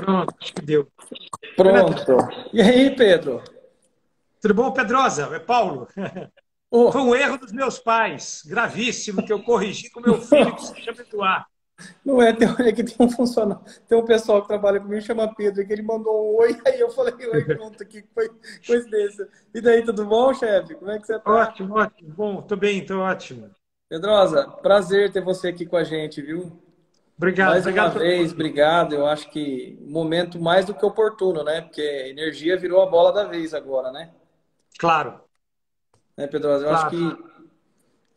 Pronto, acho que deu. Oi, Natan. Pronto. E aí, Pedro? Tudo bom, Pedrosa? É Paulo. Foi Oh, um erro dos meus pais, gravíssimo, que eu corrigi com meu filho, que se chama Eduardo. não é, é que tem um funcionário, tem um pessoal que trabalha comigo, chama Pedro, que ele mandou um oi, aí eu falei oi junto aqui, foi coincidência. E daí, tudo bom, chefe? Como é que você tá? Ótimo, ótimo. Bom, estou bem, estou ótimo. Pedrosa, prazer ter você aqui com a gente, viu? Obrigado, Mais uma obrigado pelo vez, convite. obrigado. Eu acho que momento mais do que oportuno, né? Porque a energia virou a bola da vez agora, né? Claro, Né, Pedrosa? Eu acho claro. que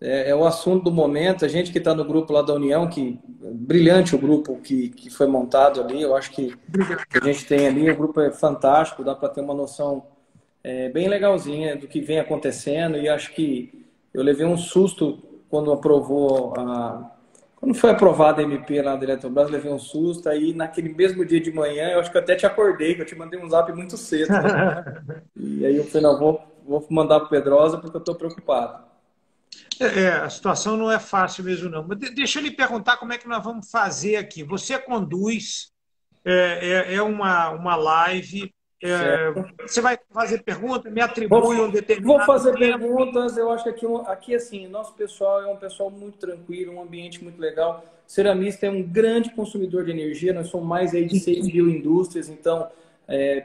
é o assunto do momento. A gente que está no grupo lá da União, que brilhante o grupo que foi montado ali. Eu acho Obrigado. que a gente tem ali, o grupo é fantástico, dá para ter uma noção bem legalzinha do que vem acontecendo. E acho que eu levei um susto quando aprovou quando foi aprovada a MP lá da Eletrobras, eu levei um susto. Aí naquele mesmo dia de manhã, eu acho que eu até te acordei, que eu te mandei um zap muito cedo, né? E aí eu falei, não, vou mandar para Pedrosa porque eu estou preocupado. A situação não é fácil mesmo, não. Mas deixa eu lhe perguntar como é que nós vamos fazer aqui. Você conduz, é uma live, Certo? você vai fazer pergunta, me Vou, atribui um vou determinado fazer tempo. perguntas. Eu acho que aqui assim, nosso pessoal é um pessoal muito tranquilo, um ambiente muito legal. Ceramista é um grande consumidor de energia. Nós somos mais aí de 6 mil indústrias, então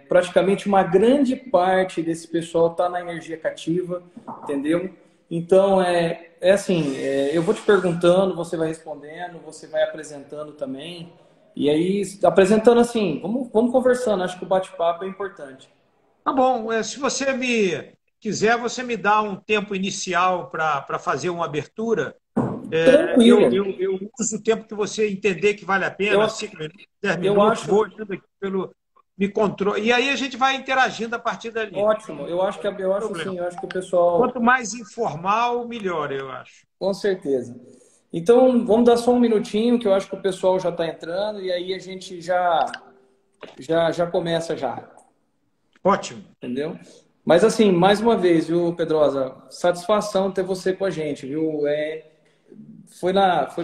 praticamente uma grande parte desse pessoal está na energia cativa, entendeu? Então é assim, eu vou te perguntando, você vai respondendo, você vai apresentando também. E aí, apresentando assim, vamos conversando. Acho que o bate-papo é importante. Tá bom, se você me quiser, você me dá um tempo inicial para fazer uma abertura. Tranquilo. Eu uso o tempo que você entender que vale a Eu, pena, 5 minutos, dez eu minutos, acho vou olhando aqui pelo me controle. E aí a gente vai interagindo a partir dali. ótimo. Não tem Eu acho problema. assim, eu acho que o pessoal, Quanto mais informal, melhor, eu acho. com certeza. Então, vamos dar só um minutinho, que eu acho que o pessoal já está entrando, e aí a gente já começa já, Ótimo. entendeu? Mas assim, mais uma vez, viu, Pedrosa? Satisfação ter você com a gente, viu? Foi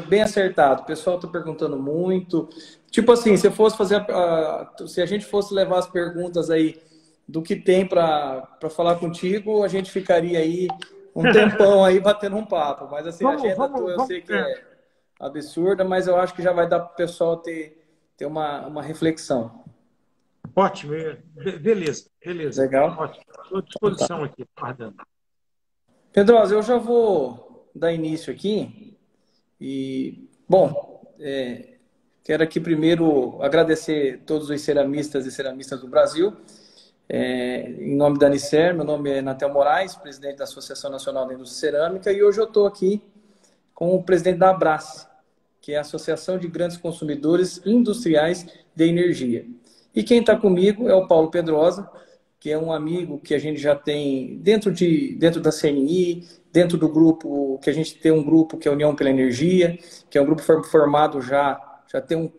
bem acertado. O pessoal está perguntando muito. Tipo assim, se eu fosse fazer, se a gente fosse levar as perguntas aí do que tem para falar contigo, a gente ficaria aí um tempão aí batendo um papo. Mas assim, a Vamos, agenda vamos, tua eu vamos. sei que é absurda, mas eu acho que já vai dar para o pessoal ter uma reflexão. Ótimo. Beleza, beleza. Legal? Ótimo. Estou à disposição aqui, aguardando. Pedrosa, eu já vou dar início aqui. E, bom, quero aqui primeiro agradecer todos os ceramistas e ceramistas do Brasil. Em nome da Anicer, meu nome é Natel Moraes, presidente da Associação Nacional da Indústria Cerâmica, e hoje eu estou aqui com o presidente da Abrace, que é a Associação de Grandes Consumidores Industriais de Energia. E quem está comigo é o Paulo Pedrosa, que é um amigo que a gente já tem dentro da CNI, dentro do grupo, que a gente tem um grupo que é a União pela Energia, que é um grupo formado já tem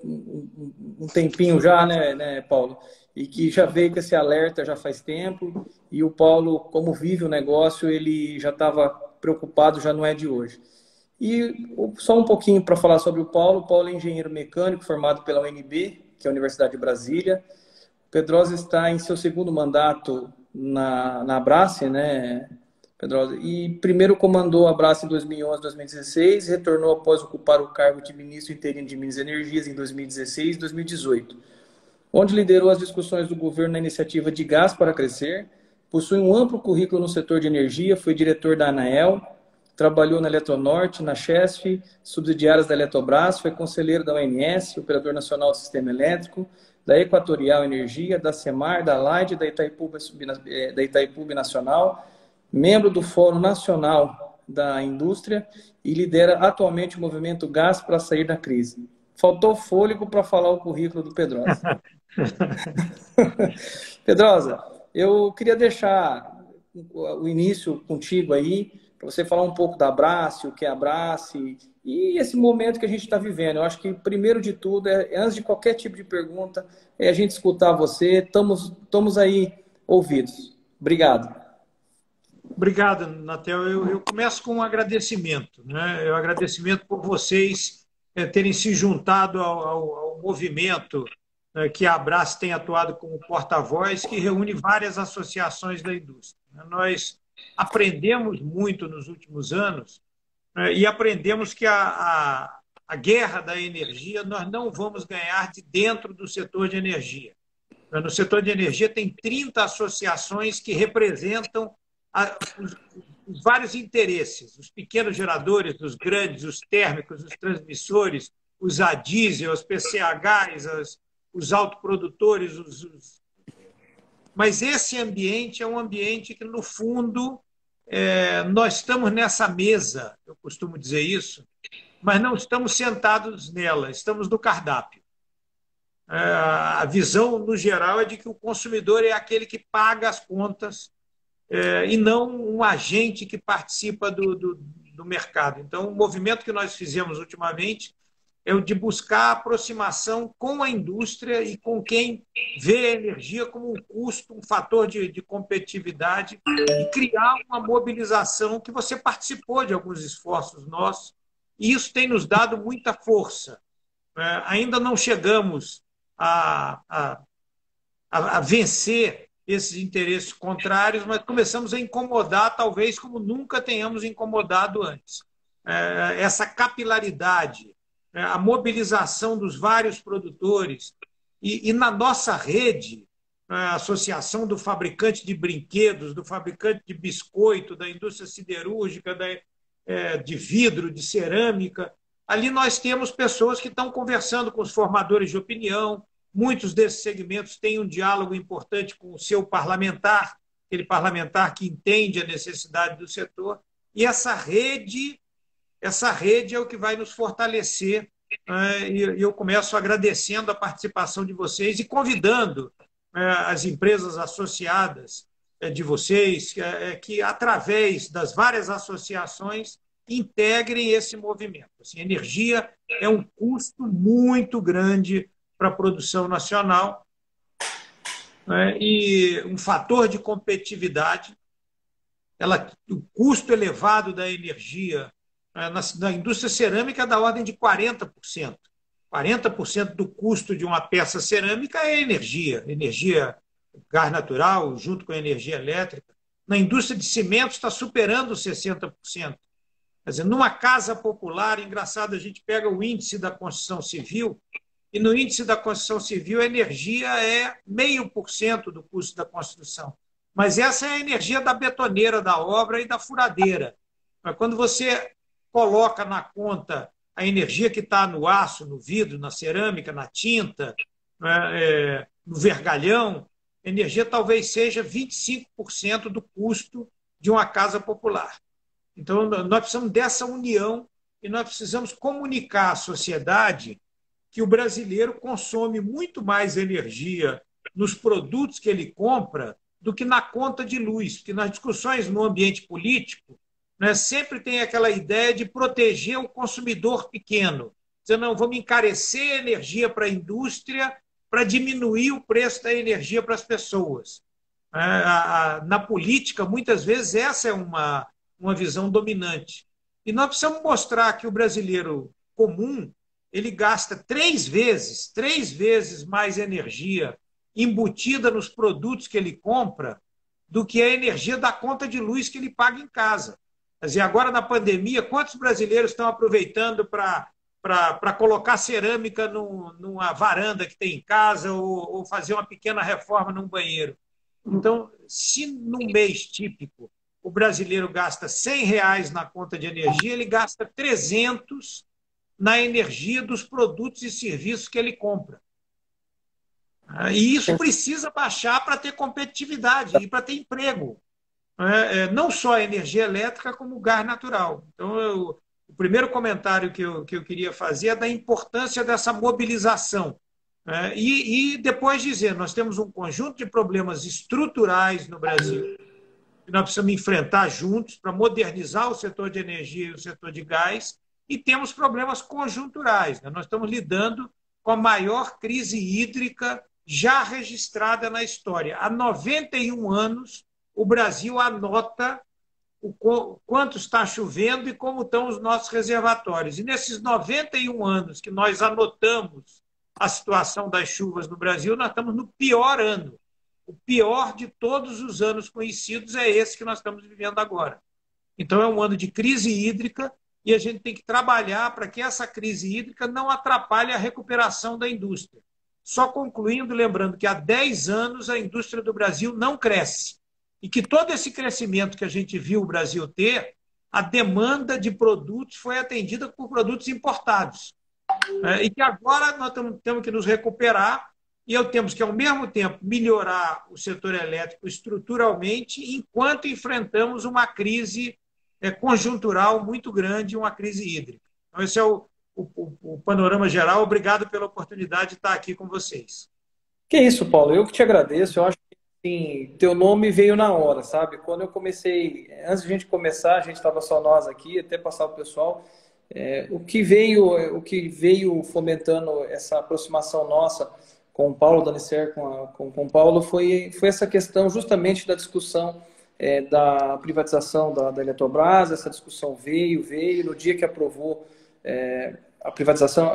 um tempinho já, né, Paulo? E que já veio com esse alerta já faz tempo, e o Paulo, como vive o negócio, ele já estava preocupado, já não é de hoje. E só um pouquinho para falar sobre o Paulo. O Paulo é engenheiro mecânico formado pela UNB, que é a Universidade de Brasília. O Pedrosa está em seu segundo mandato na Abrace, né, Pedrosa? E primeiro comandou a Abrace em 2011, 2016, retornou após ocupar o cargo de ministro interino de Minas e Energias em 2016 e 2018, onde liderou as discussões do governo na iniciativa de Gás para Crescer, possui um amplo currículo no setor de energia, foi diretor da ANAEL, trabalhou na Eletronorte, na Chesf, subsidiárias da Eletrobras, foi conselheiro da ONS, Operador Nacional do Sistema Elétrico, da Equatorial Energia, da CEMAR, da LAID, da Itaipu Nacional, membro do Fórum Nacional da Indústria e lidera atualmente o movimento Gás para Sair da Crise. Faltou fôlego para falar o currículo do Pedrosa. Pedrosa, eu queria deixar o início contigo aí, para você falar um pouco da Abrace, o que é a Abrace, e esse momento que a gente está vivendo. Eu acho que, primeiro de tudo, antes de qualquer tipo de pergunta, é a gente escutar você. Estamos aí ouvidos. Obrigado. Obrigado, Natel. Eu começo com um agradecimento, né? Um agradecimento por vocês terem se juntado ao movimento que a Abrace tem atuado como porta-voz, que reúne várias associações da indústria. Nós aprendemos muito nos últimos anos, e aprendemos que a guerra da energia nós não vamos ganhar de dentro do setor de energia. No setor de energia tem 30 associações que representam os vários interesses, os pequenos geradores, os grandes, os térmicos, os transmissores, os a diesel, os PCHs, os autoprodutores. Mas esse ambiente é um ambiente que, no fundo, nós estamos nessa mesa, eu costumo dizer isso, mas não estamos sentados nela, estamos no cardápio. A visão, no geral, é de que o consumidor é aquele que paga as contas e não um agente que participa do mercado. Então, o movimento que nós fizemos ultimamente é o de buscar aproximação com a indústria e com quem vê a energia como um custo, um fator de competitividade, e criar uma mobilização que você participou de alguns esforços nossos, e isso tem nos dado muita força. Ainda não chegamos a vencer esses interesses contrários, mas começamos a incomodar, talvez como nunca tenhamos incomodado antes. Essa capilaridade, a mobilização dos vários produtores, e na nossa rede, a associação do fabricante de brinquedos, do fabricante de biscoito, da indústria siderúrgica, de vidro, de cerâmica, ali nós temos pessoas que estão conversando com os formadores de opinião. Muitos desses segmentos têm um diálogo importante com o seu parlamentar, aquele parlamentar que entende a necessidade do setor, e essa rede é o que vai nos fortalecer. E eu começo agradecendo a participação de vocês e convidando as empresas associadas de vocês que, através das várias associações, integrem esse movimento. Assim, energia é um custo muito grande para a produção nacional, e um fator de competitividade. O custo elevado da energia na indústria cerâmica é da ordem de 40%. 40% do custo de uma peça cerâmica é energia, gás natural, junto com a energia elétrica. Na indústria de cimentos está superando os 60%. Quer dizer, numa casa popular, engraçado, a gente pega o índice da construção civil, e no índice da construção civil a energia é 0,5% do custo da construção. Mas essa é a energia da betoneira da obra e da furadeira. Mas quando você coloca na conta a energia que está no aço, no vidro, na cerâmica, na tinta, no vergalhão, a energia talvez seja 25% do custo de uma casa popular. Então, nós precisamos dessa união e nós precisamos comunicar à sociedade que o brasileiro consome muito mais energia nos produtos que ele compra do que na conta de luz, porque nas discussões no ambiente político, sempre tem aquela ideia de proteger o consumidor pequeno. Dizendo, não, vamos encarecer a energia para a indústria para diminuir o preço da energia para as pessoas. Na política, muitas vezes, essa é uma visão dominante. E nós precisamos mostrar que o brasileiro comum ele gasta 3 vezes mais energia embutida nos produtos que ele compra do que a energia da conta de luz que ele paga em casa. Quer dizer, agora na pandemia, quantos brasileiros estão aproveitando para colocar cerâmica numa varanda que tem em casa ou fazer uma pequena reforma num banheiro? Então, se num mês típico o brasileiro gasta R$100 na conta de energia, ele gasta 300 na energia dos produtos e serviços que ele compra. E isso precisa baixar para ter competitividade e para ter emprego. Não só a energia elétrica, como o gás natural. Então, o primeiro comentário que eu queria fazer é da importância dessa mobilização. E depois dizer, nós temos um conjunto de problemas estruturais no Brasil que nós precisamos enfrentar juntos para modernizar o setor de energia e o setor de gás, e temos problemas conjunturais. Nós estamos lidando com a maior crise hídrica já registrada na história. Há 91 anos, o Brasil anota o quanto está chovendo e como estão os nossos reservatórios. E nesses 91 anos que nós anotamos a situação das chuvas no Brasil, nós estamos no pior ano. O pior de todos os anos conhecidos é esse que nós estamos vivendo agora. Então, é um ano de crise hídrica e a gente tem que trabalhar para que essa crise hídrica não atrapalhe a recuperação da indústria. Só concluindo, lembrando que há 10 anos a indústria do Brasil não cresce. E que todo esse crescimento que a gente viu o Brasil ter, a demanda de produtos foi atendida por produtos importados. E que agora nós temos que nos recuperar e temos que, ao mesmo tempo, melhorar o setor elétrico estruturalmente, enquanto enfrentamos uma crise conjuntural muito grande, uma crise hídrica. Então, esse é o panorama geral. Obrigado pela oportunidade de estar aqui com vocês. Que isso, Paulo. Eu que te agradeço. Eu acho que assim, teu nome veio na hora, sabe? Quando eu comecei, antes de a gente começar, a gente estava só nós aqui, até passar o pessoal. O que veio fomentando essa aproximação nossa com o Paulo Danisser, com o Paulo, foi essa questão justamente da discussão da privatização da Eletrobras. Essa discussão veio no dia que aprovou a privatização,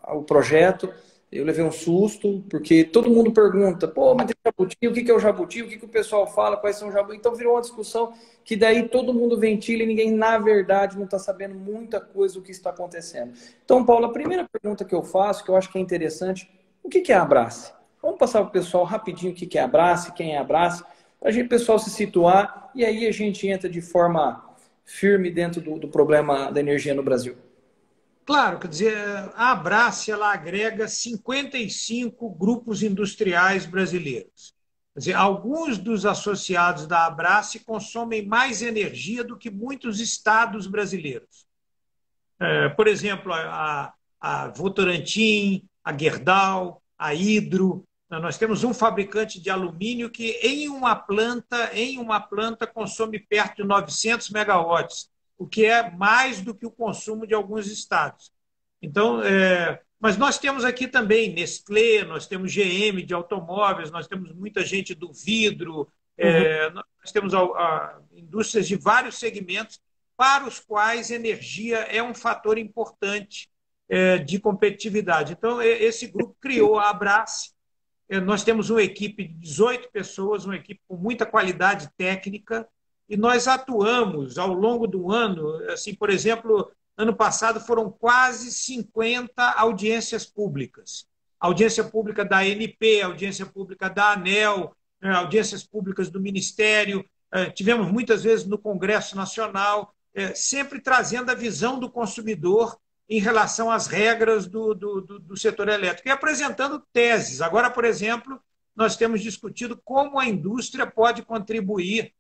o projeto. Eu levei um susto, porque todo mundo pergunta, pô, mas tem jabuti, o que é o jabuti? O que o pessoal fala, quais são os jabuti? Então virou uma discussão que daí todo mundo ventila e ninguém, na verdade, não está sabendo muita coisa do que está acontecendo. Então, Paulo, a primeira pergunta que eu faço, que eu acho que é interessante, o que é a Abrace? Vamos passar para o pessoal rapidinho o que é a Abrace, quem é a Abrace, para o pessoal se situar e aí a gente entra de forma firme dentro do problema da energia no Brasil. Claro, quer dizer, a Abrace ela agrega 55 grupos industriais brasileiros. Quer dizer, alguns dos associados da Abrace consomem mais energia do que muitos estados brasileiros. Por exemplo, a Votorantim, a Gerdau, a Hidro. Nós temos um fabricante de alumínio que em uma planta consome perto de 900 megawatts, o que é mais do que o consumo de alguns estados. Então, mas nós temos aqui também Nestlé, nós temos GM de automóveis, nós temos muita gente do vidro, nós temos indústrias de vários segmentos para os quais energia é um fator importante de competitividade. Então, esse grupo criou a Abrace. Nós temos uma equipe de 18 pessoas, uma equipe com muita qualidade técnica, e nós atuamos ao longo do ano, assim, por exemplo, ano passado foram quase 50 audiências públicas. Audiência pública da ANP, audiência pública da ANEEL, audiências públicas do Ministério, tivemos muitas vezes no Congresso Nacional, sempre trazendo a visão do consumidor em relação às regras do setor elétrico e apresentando teses. Agora, por exemplo, nós temos discutido como a indústria pode contribuir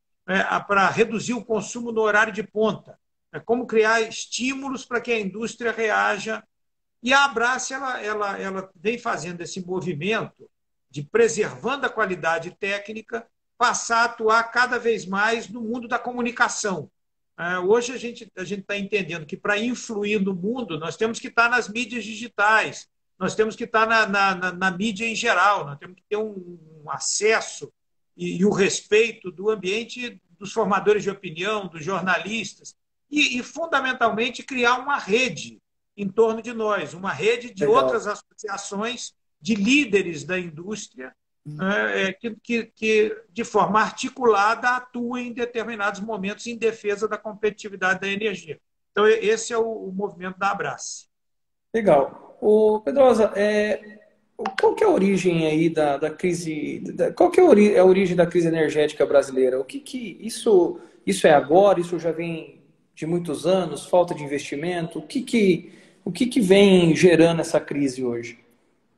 para reduzir o consumo no horário de ponta, como criar estímulos para que a indústria reaja. E a Abrace ela vem fazendo esse movimento de, preservando a qualidade técnica, passar a atuar cada vez mais no mundo da comunicação. Hoje a gente está entendendo que para influir no mundo nós temos que estar nas mídias digitais, nós temos que estar na mídia em geral, nós temos que ter um acesso e o respeito do ambiente dos formadores de opinião, dos jornalistas, e fundamentalmente, criar uma rede em torno de nós, uma rede de outras associações de líderes da indústria que, de forma articulada, atuem em determinados momentos em defesa da competitividade da energia. Então, esse é o movimento da Abrace. Legal. Pedrosa, qual que é a origem aí da crise? Qual que é a origem da crise energética brasileira? O que isso é agora? Isso já vem de muitos anos? Falta de investimento? O que vem gerando essa crise hoje?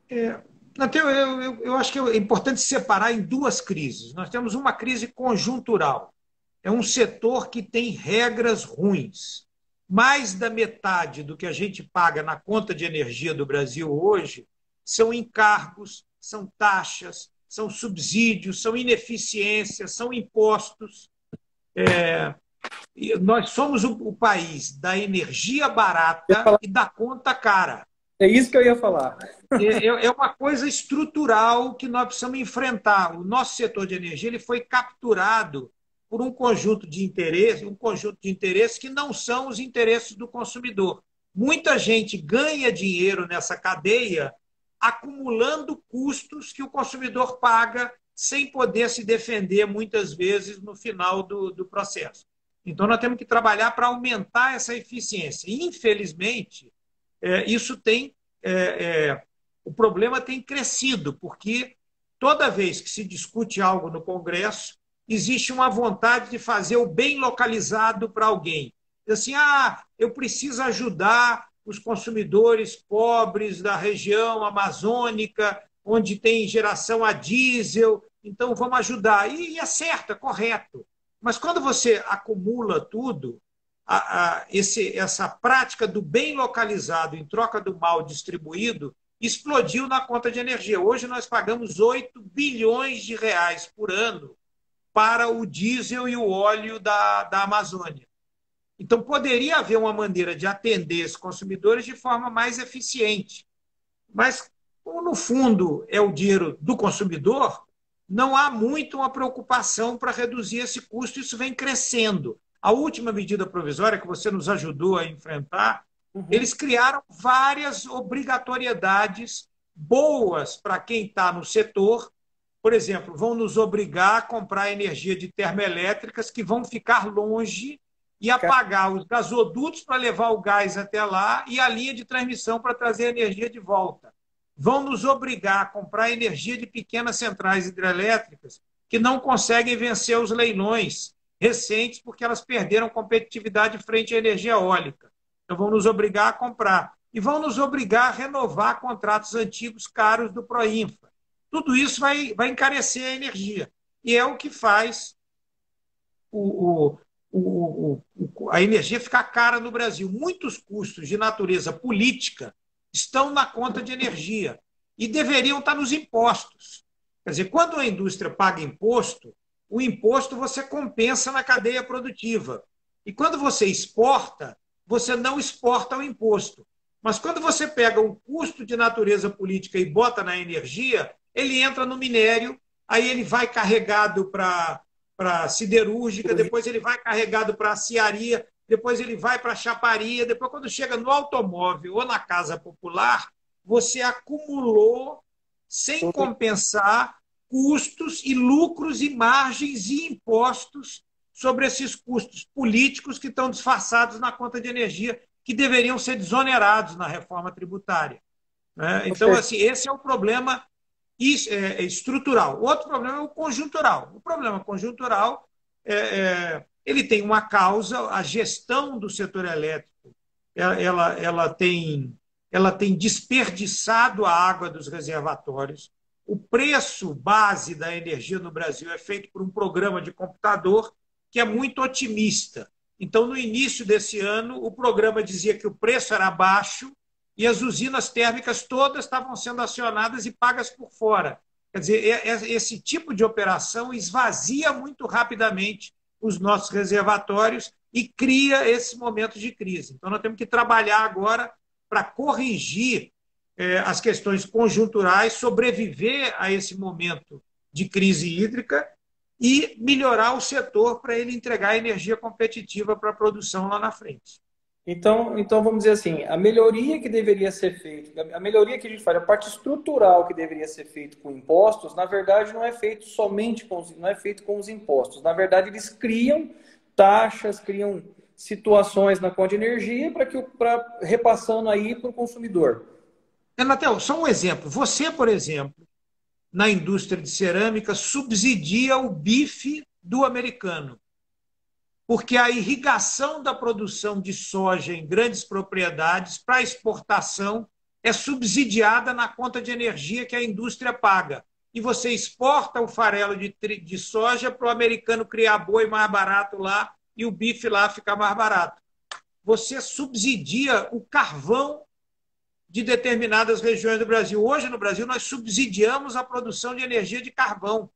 Eu acho que é importante separar em duas crises. Nós temos uma crise conjuntural. É um setor que tem regras ruins. Mais da metade do que a gente paga na conta de energia do Brasil hoje são encargos, são taxas, são subsídios, são ineficiências, são impostos. Nós somos o país da energia barata e da conta cara. É isso que eu ia falar. É uma coisa estrutural que nós precisamos enfrentar. O nosso setor de energia ele foi capturado por um conjunto de interesses que não são os interesses do consumidor. Muita gente ganha dinheiro nessa cadeia acumulando custos que o consumidor paga sem poder se defender, muitas vezes, no final do processo. Então, nós temos que trabalhar para aumentar essa eficiência. E, infelizmente, isso tem... o problema tem crescido, porque toda vez que se discute algo no Congresso, existe uma vontade de fazer o bem localizado para alguém. Assim, eu preciso ajudar os consumidores pobres da região amazônica, onde tem geração a diesel, então vamos ajudar. E é certo, é correto. Mas quando você acumula tudo, essa prática do bem localizado em troca do mal distribuído explodiu na conta de energia. Hoje nós pagamos 8 bilhões de reais por ano para o diesel e o óleo da Amazônia. Então, poderia haver uma maneira de atender esses consumidores de forma mais eficiente. Mas, como no fundo é o dinheiro do consumidor, não há muito uma preocupação para reduzir esse custo, isso vem crescendo. A última medida provisória que você nos ajudou a enfrentar, eles criaram várias obrigatoriedades boas para quem está no setor. Por exemplo, vão nos obrigar a comprar energia de termoelétricas que vão ficar longe e apagar os gasodutos para levar o gás até lá e a linha de transmissão para trazer a energia de volta. Vão nos obrigar a comprar energia de pequenas centrais hidrelétricas que não conseguem vencer os leilões recentes porque elas perderam competitividade frente à energia eólica. Então, vão nos obrigar a comprar. E vão nos obrigar a renovar contratos antigos caros do Proinfa. Tudo isso vai encarecer a energia. E é o que faz a energia ficar cara no Brasil. Muitos custos de natureza política estão na conta de energia e deveriam estar nos impostos. Quer dizer, quando a indústria paga imposto, o imposto você compensa na cadeia produtiva. E quando você exporta, você não exporta o imposto. Mas quando você pega o custo de natureza política e bota na energia, ele entra no minério, aí ele vai carregado para a siderúrgica, depois ele vai carregado para a aciaria, depois ele vai para a chaparia, depois quando chega no automóvel ou na casa popular, você acumulou, sem compensar, custos e lucros e margens e impostos sobre esses custos políticos que estão disfarçados na conta de energia, que deveriam ser desonerados na reforma tributária. Então, assim, esse é o problema estrutural. Outro problema é o conjuntural. O problema conjuntural ele tem uma causa, a gestão do setor elétrico, ela tem desperdiçado a água dos reservatórios. O preço base da energia no Brasil é feito por um programa de computador que é muito otimista. Então, no início desse ano, o programa dizia que o preço era baixo e as usinas térmicas todas estavam sendo acionadas e pagas por fora. Quer dizer, esse tipo de operação esvazia muito rapidamente os nossos reservatórios e cria esse momento de crise. Então, nós temos que trabalhar agora para corrigir as questões conjunturais, sobreviver a esse momento de crise hídrica e melhorar o setor para ele entregar energia competitiva para a produção lá na frente. Então, vamos dizer assim, a melhoria que deveria ser feita, a melhoria que a gente faz, a parte estrutural que deveria ser feita com impostos, na verdade não é feito somente não é feito com os impostos. Na verdade, eles criam taxas, criam situações na conta de energia para repassando aí para o consumidor. Natel, só um exemplo. Você, por exemplo, na indústria de cerâmica, subsidia o bife do americano. Porque a irrigação da produção de soja em grandes propriedades para exportação é subsidiada na conta de energia que a indústria paga. E você exporta o farelo de soja para o americano criar boi mais barato lá e o bife lá ficar mais barato. Você subsidia o carvão de determinadas regiões do Brasil. Hoje, no Brasil, nós subsidiamos a produção de energia de carvão,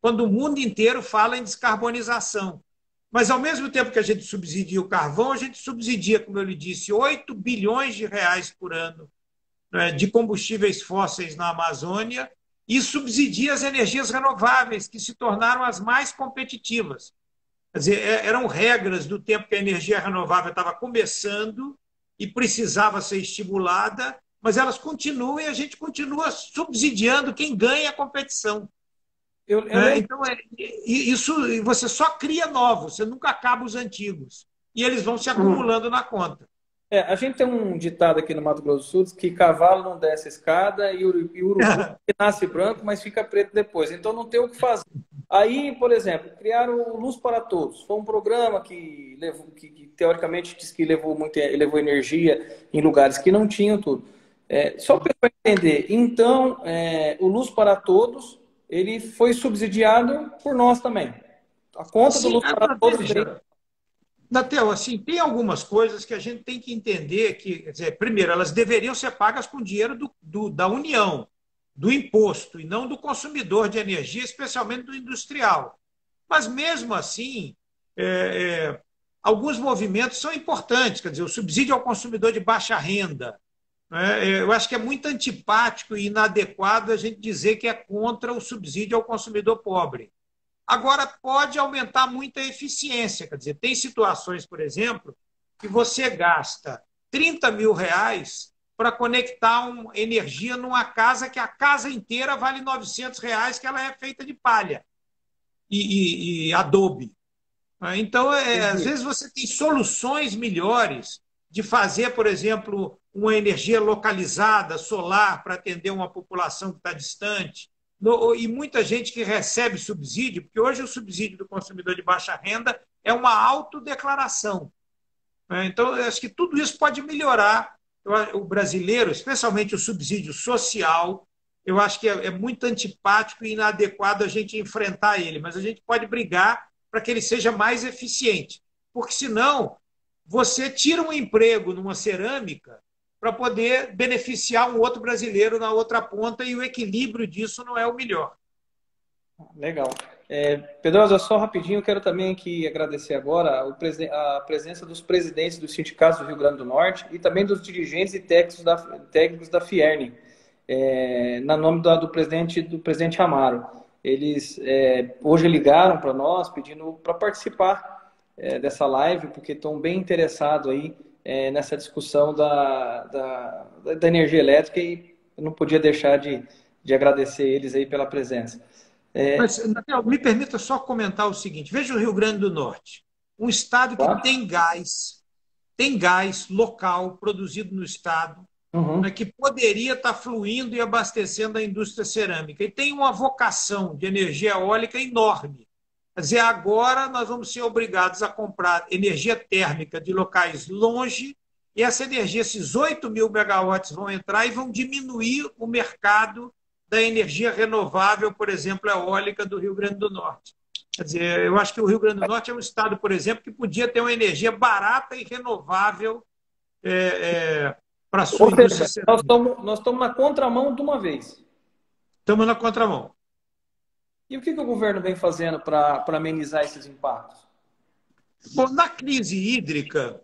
quando o mundo inteiro fala em descarbonização. Mas, ao mesmo tempo que a gente subsidia o carvão, a gente subsidia, como eu lhe disse, 8 bilhões de reais por ano, né, de combustíveis fósseis na Amazônia e subsidia as energias renováveis, que se tornaram as mais competitivas. Quer dizer, eram regras do tempo que a energia renovável estava começando e precisava ser estimulada, mas elas continuam e a gente continua subsidiando quem ganha a competição. Então, isso você só cria novos, você nunca acaba os antigos. E eles vão se acumulando na conta. A gente tem um ditado aqui no Mato Grosso do Sul que cavalo não desce a escada e urubu nasce branco, mas fica preto depois. Então não tem o que fazer. Aí, por exemplo, criaram o Luz para Todos. Foi um programa que teoricamente diz que levou energia em lugares que não tinham tudo. Só para entender, então, o Luz para Todos ele foi subsidiado por nós também. A conta do Luz para Todos Natel, assim, tem algumas coisas que a gente tem que entender que, quer dizer, primeiro, elas deveriam ser pagas com dinheiro da União, do imposto, e não do consumidor de energia, especialmente do industrial. Mas, mesmo assim, alguns movimentos são importantes, quer dizer, o subsídio ao consumidor de baixa renda. Eu acho que é muito antipático e inadequado a gente dizer que é contra o subsídio ao consumidor pobre. Agora, pode aumentar muito a eficiência. Quer dizer, tem situações, por exemplo, que você gasta R$ 30.000 para conectar uma energia numa casa que a casa inteira vale R$ 900, que ela é feita de palha e adobe. Então, às vezes você tem soluções melhores de fazer, por exemplo, uma energia localizada, solar, para atender uma população que está distante. E muita gente que recebe subsídio, porque hoje o subsídio do consumidor de baixa renda é uma autodeclaração. Então, acho que tudo isso pode melhorar o brasileiro, especialmente o subsídio social. Eu acho que é muito antipático e inadequado a gente enfrentar ele, mas a gente pode brigar para que ele seja mais eficiente, porque senão você tira um emprego numa cerâmica para poder beneficiar um outro brasileiro na outra ponta e o equilíbrio disso não é o melhor. Legal. Pedrosa, só rapidinho, eu quero também aqui agradecer agora a presença dos presidentes dos sindicatos do Rio Grande do Norte e também dos dirigentes e técnicos da Fierne, na nome do presidente Amaro. Eles hoje ligaram para nós pedindo para participar dessa live, porque estão bem interessados aí nessa discussão da energia elétrica e eu não podia deixar de agradecer eles aí pela presença. Mas, Natel, me permita só comentar o seguinte. Veja o Rio Grande do Norte, um estado que tem gás local produzido no estado, que poderia estar fluindo e abastecendo a indústria cerâmica. E tem uma vocação de energia eólica enorme. Quer dizer, agora nós vamos ser obrigados a comprar energia térmica de locais longe e essa energia, esses 8.000 megawatts vão entrar e vão diminuir o mercado da energia renovável, por exemplo, eólica do Rio Grande do Norte. Quer dizer, eu acho que o Rio Grande do Norte é um estado, por exemplo, que podia ter uma energia barata e renovável para a sua indústria. Nós estamos na contramão de uma vez. Estamos na contramão. E o que o governo vem fazendo para amenizar esses impactos? Bom, na crise hídrica,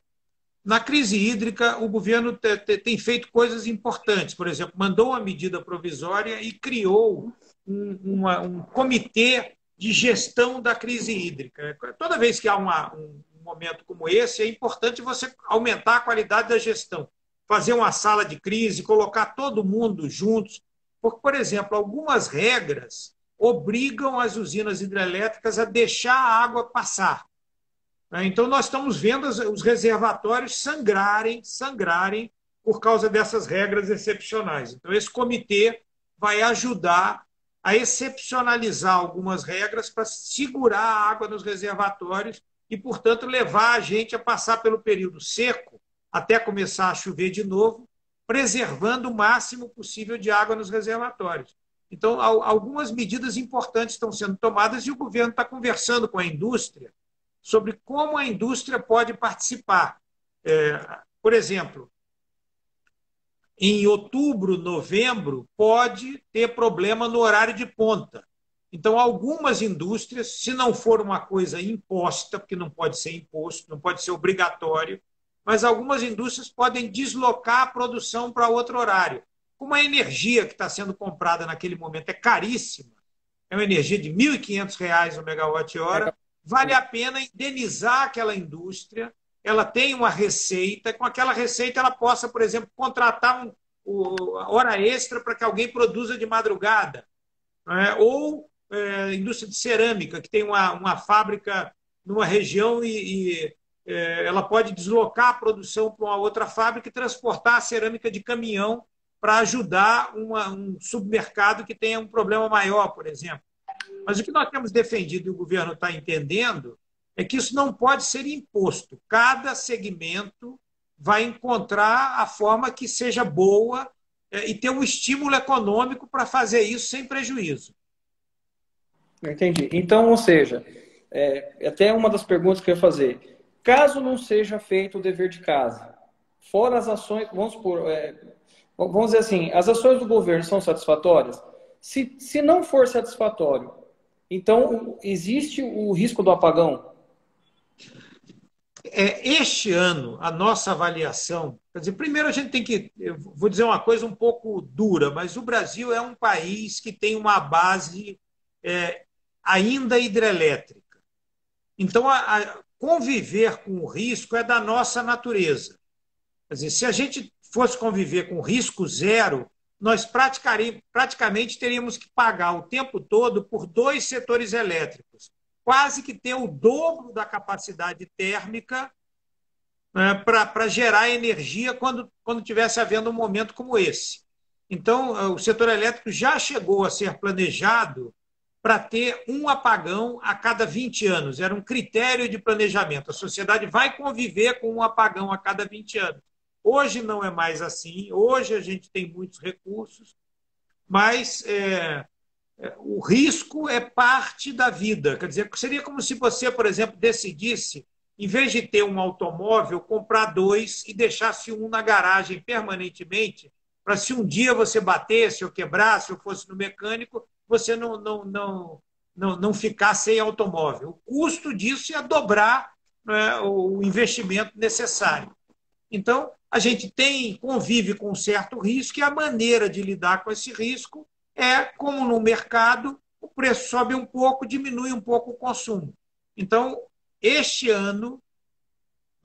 o governo tem feito coisas importantes. Por exemplo, mandou uma medida provisória e criou um comitê de gestão da crise hídrica. Toda vez que há um momento como esse, é importante você aumentar a qualidade da gestão, fazer uma sala de crise, colocar todo mundo juntos. Porque, por exemplo, algumas regras obrigam as usinas hidrelétricas a deixar a água passar. Então, nós estamos vendo os reservatórios sangrarem por causa dessas regras excepcionais. Então, esse comitê vai ajudar a excepcionalizar algumas regras para segurar a água nos reservatórios e, portanto, levar a gente a passar pelo período seco até começar a chover de novo, preservando o máximo possível de água nos reservatórios. Então, algumas medidas importantes estão sendo tomadas e o governo está conversando com a indústria sobre como a indústria pode participar. Por exemplo, em outubro, novembro, pode ter problema no horário de ponta. Então, algumas indústrias, se não for uma coisa imposta, porque não pode ser imposto, não pode ser obrigatório, mas algumas indústrias podem deslocar a produção para outro horário. Como a energia que está sendo comprada naquele momento é caríssima, é uma energia de R$ 1.500 o megawatt-hora, vale a pena indenizar aquela indústria, ela tem uma receita, com aquela receita ela possa, por exemplo, contratar a hora extra para que alguém produza de madrugada. Ou indústria de cerâmica, que tem uma fábrica numa região e ela pode deslocar a produção para uma outra fábrica e transportar a cerâmica de caminhão para ajudar um submercado que tenha um problema maior, por exemplo. Mas o que nós temos defendido e o governo está entendendo é que isso não pode ser imposto. Cada segmento vai encontrar a forma que seja boa e ter um estímulo econômico para fazer isso sem prejuízo. Entendi. Então, ou seja, até uma das perguntas que eu ia fazer. Caso não seja feito o dever de casa, fora as ações, vamos dizer assim, as ações do governo são satisfatórias? Se não for satisfatório, então existe o risco do apagão? Este ano, a nossa avaliação, quer dizer, primeiro a gente tem que, eu vou dizer uma coisa um pouco dura, mas o Brasil é um país que tem uma base ainda hidrelétrica. Então, conviver com o risco é da nossa natureza. Quer dizer, se a gente fosse conviver com risco zero, nós praticamente teríamos que pagar o tempo todo por 2 setores elétricos, quase que ter o dobro da capacidade térmica para gerar energia quando tivesse havendo um momento como esse. Então, o setor elétrico já chegou a ser planejado para ter um apagão a cada 20 anos. Era um critério de planejamento. A sociedade vai conviver com um apagão a cada 20 anos. Hoje não é mais assim. Hoje a gente tem muitos recursos, mas o risco é parte da vida. Quer dizer, seria como se você, por exemplo, decidisse, em vez de ter um automóvel, comprar 2 e deixasse um na garagem permanentemente, para se um dia você batesse ou quebrasse ou fosse no mecânico, você não ficar sem automóvel. O custo disso ia dobrar o investimento necessário. Então, a gente convive com um certo risco e a maneira de lidar com esse risco é, como no mercado, o preço sobe um pouco, diminui um pouco o consumo. Então, este ano,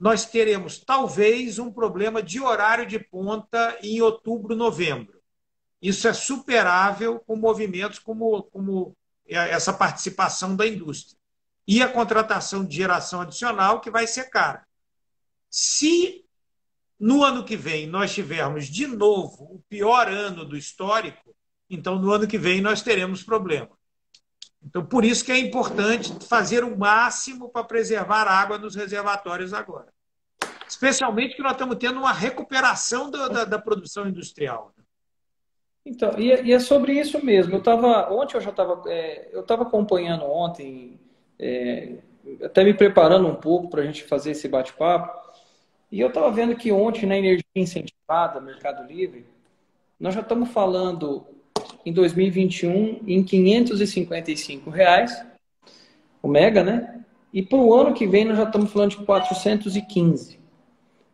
nós teremos talvez um problema de horário de ponta em outubro, novembro. Isso é superável com movimentos como essa participação da indústria. E a contratação de geração adicional, que vai ser cara. Se no ano que vem nós tivermos de novo o pior ano do histórico, então no ano que vem nós teremos problema. Então, por isso que é importante fazer o máximo para preservar água nos reservatórios agora. Especialmente que nós estamos tendo uma recuperação da produção industrial. Então, e é sobre isso mesmo. Ontem eu estava acompanhando ontem, até me preparando um pouco para a gente fazer esse bate-papo, e eu estava vendo que ontem na energia incentivada, Mercado Livre, nós já estamos falando em 2021 em R$ 555 o mega, né? E para o ano que vem nós já estamos falando de 415,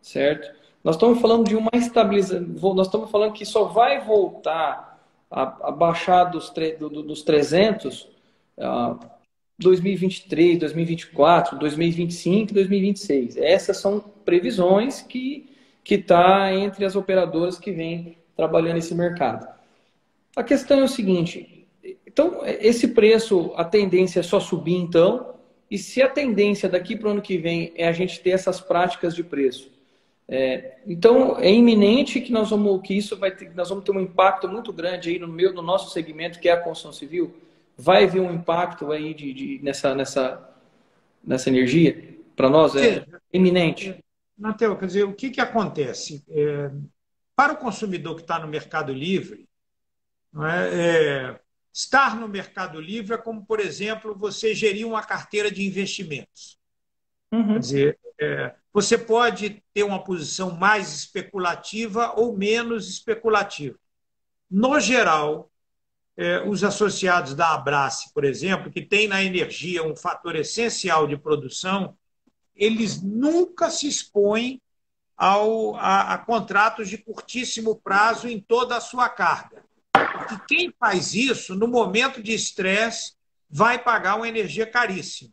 certo? Nós estamos falando de uma estabilização, nós estamos falando que só vai voltar a baixar dos 300 2023, 2024, 2025 e 2026. Essas são previsões que está entre as operadoras que vêm trabalhando nesse mercado. A questão é o seguinte, então, esse preço, a tendência é só subir, então, e se a tendência daqui para o ano que vem é a gente ter essas práticas de preço, então é iminente que nós vamos ter um impacto muito grande aí no nosso segmento, que é a construção civil. Vai haver um impacto aí nessa energia? Para nós é iminente. Matheus, quer dizer, o que acontece? Para o consumidor que está no Mercado Livre, estar no Mercado Livre é como, por exemplo, você gerir uma carteira de investimentos. Quer dizer, você pode ter uma posição mais especulativa ou menos especulativa. No geral, os associados da Abrace, por exemplo, que tem na energia um fator essencial de produção, eles nunca se expõem a contratos de curtíssimo prazo em toda a sua carga. Porque quem faz isso, no momento de estresse, vai pagar uma energia caríssima.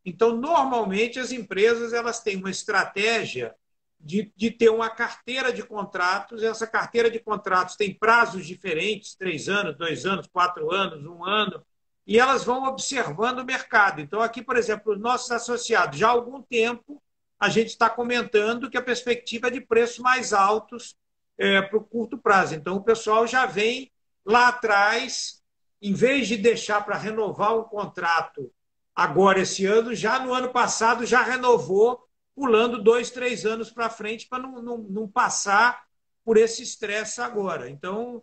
Então, normalmente, as empresas elas têm uma estratégia de ter uma carteira de contratos. Essa carteira de contratos tem prazos diferentes, 3 anos, 2 anos, 4 anos, 1 ano, e elas vão observando o mercado. Então, aqui, por exemplo, os nossos associados, já há algum tempo, a gente está comentando que a perspectiva é de preços mais altos para o curto prazo. Então, o pessoal já vem lá atrás, em vez de deixar para renovar um contrato agora, esse ano, já no ano passado, já renovou, pulando 2, 3 anos para frente, para não passar por esse estresse agora. Então,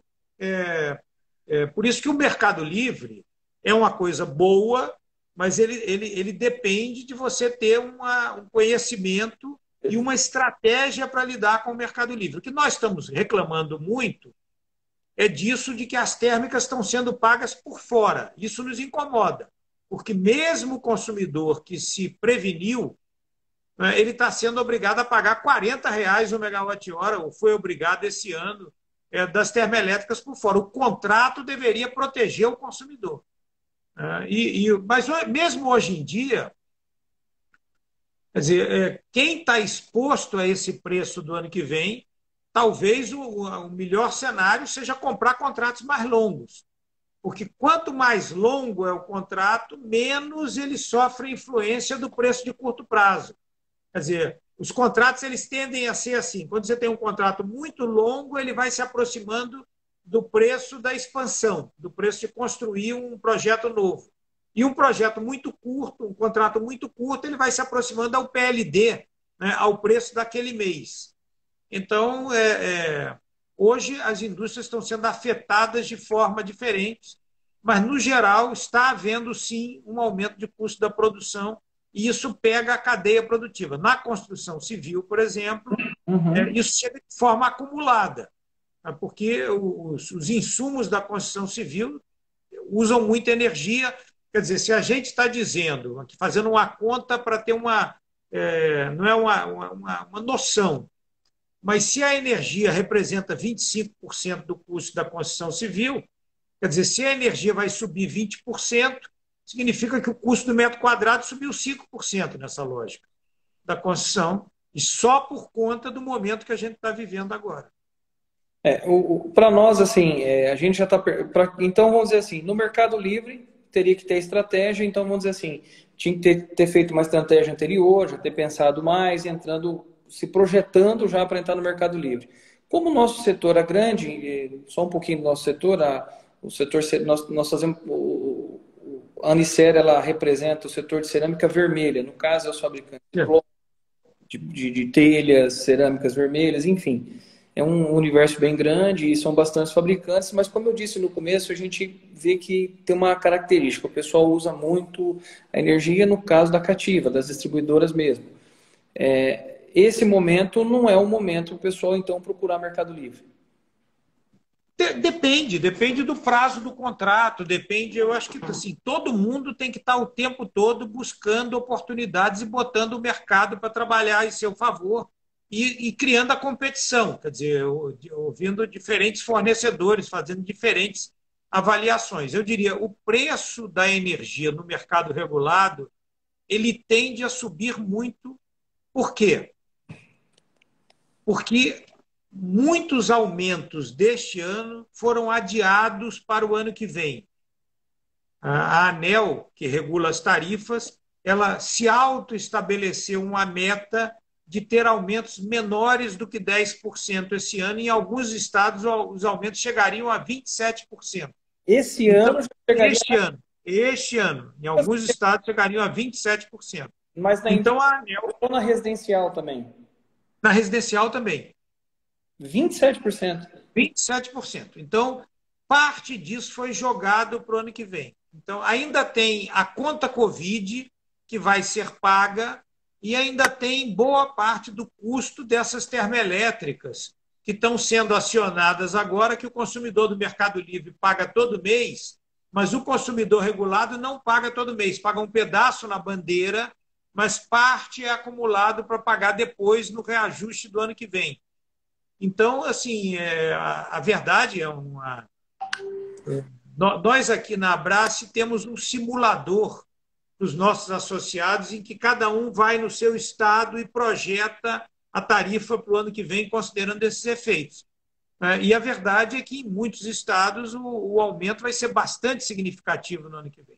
por isso que o Mercado Livre é uma coisa boa, mas ele depende de você ter um conhecimento e uma estratégia para lidar com o Mercado Livre. O que nós estamos reclamando muito é disso, de que as térmicas estão sendo pagas por fora. Isso nos incomoda, porque mesmo o consumidor que se preveniu, ele está sendo obrigado a pagar R$ 40 o megawatt-hora, ou foi obrigado esse ano, das termoelétricas por fora. O contrato deveria proteger o consumidor. Mas mesmo hoje em dia, quer dizer, quem está exposto a esse preço do ano que vem, talvez o melhor cenário seja comprar contratos mais longos. Porque quanto mais longo é o contrato, menos ele sofre influência do preço de curto prazo. Quer dizer, os contratos eles tendem a ser assim. Quando você tem um contrato muito longo, ele vai se aproximando do preço da expansão, do preço de construir um projeto novo. E um projeto muito curto, um contrato muito curto, ele vai se aproximando ao PLD, né, ao preço daquele mês. Então, hoje as indústrias estão sendo afetadas de forma diferente, mas, no geral, está havendo, sim, um aumento de custo da produção, e isso pega a cadeia produtiva. Na construção civil, por exemplo, isso chega de forma acumulada, porque os insumos da construção civil usam muita energia. Quer dizer, se a gente está dizendo, fazendo uma conta para ter uma... não é uma noção, mas se a energia representa 25% do custo da construção civil, quer dizer, se a energia vai subir 20%, significa que o custo do metro quadrado subiu 5% nessa lógica da construção, e só por conta do momento que a gente está vivendo agora. Para nós, assim, a gente já está... Então, vamos dizer assim, no Mercado Livre, teria que ter estratégia, então, vamos dizer assim, tinha que ter feito uma estratégia anterior, já ter pensado mais, se projetando já para entrar no Mercado Livre. Como o nosso setor é grande, só um pouquinho do nosso setor, o setor nós fazemos... A Anicer, ela representa o setor de cerâmica vermelha. No caso, é os fabricantes de telhas, cerâmicas vermelhas, enfim. É um universo bem grande e são bastantes fabricantes, mas, como eu disse no começo, a gente vê que tem uma característica. O pessoal usa muito a energia, no caso da cativa, das distribuidoras mesmo. Esse momento não é o momento o pessoal, então, procurar Mercado Livre. Depende do prazo do contrato, depende, eu acho que assim, todo mundo tem que estar o tempo todo buscando oportunidades e botando o mercado para trabalhar em seu favor e criando a competição, quer dizer, ouvindo diferentes fornecedores, fazendo diferentes avaliações. Eu diria, o preço da energia no mercado regulado, ele tende a subir muito. Por quê? Porque muitos aumentos deste ano foram adiados para o ano que vem. A ANEEL, que regula as tarifas, ela se autoestabeleceu uma meta de ter aumentos menores do que 10% esse ano. Em alguns estados, os aumentos chegariam a 27%. Esse ano já chegaria... Este ano, em alguns estados, chegariam a 27%. Mas então, a ANEEL... na residencial também? Na residencial também. 27%. 27%. Então, parte disso foi jogado para o ano que vem. Então, ainda tem a conta Covid, que vai ser paga, e ainda tem boa parte do custo dessas termoelétricas, que estão sendo acionadas agora, que o consumidor do Mercado Livre paga todo mês, mas o consumidor regulado não paga todo mês, paga um pedaço na bandeira, mas parte é acumulado para pagar depois no reajuste do ano que vem. Então, assim, a verdade é uma... Nós aqui na Abrace temos um simulador dos nossos associados em que cada um vai no seu estado e projeta a tarifa para o ano que vem, considerando esses efeitos. E a verdade é que, em muitos estados, o aumento vai ser bastante significativo no ano que vem.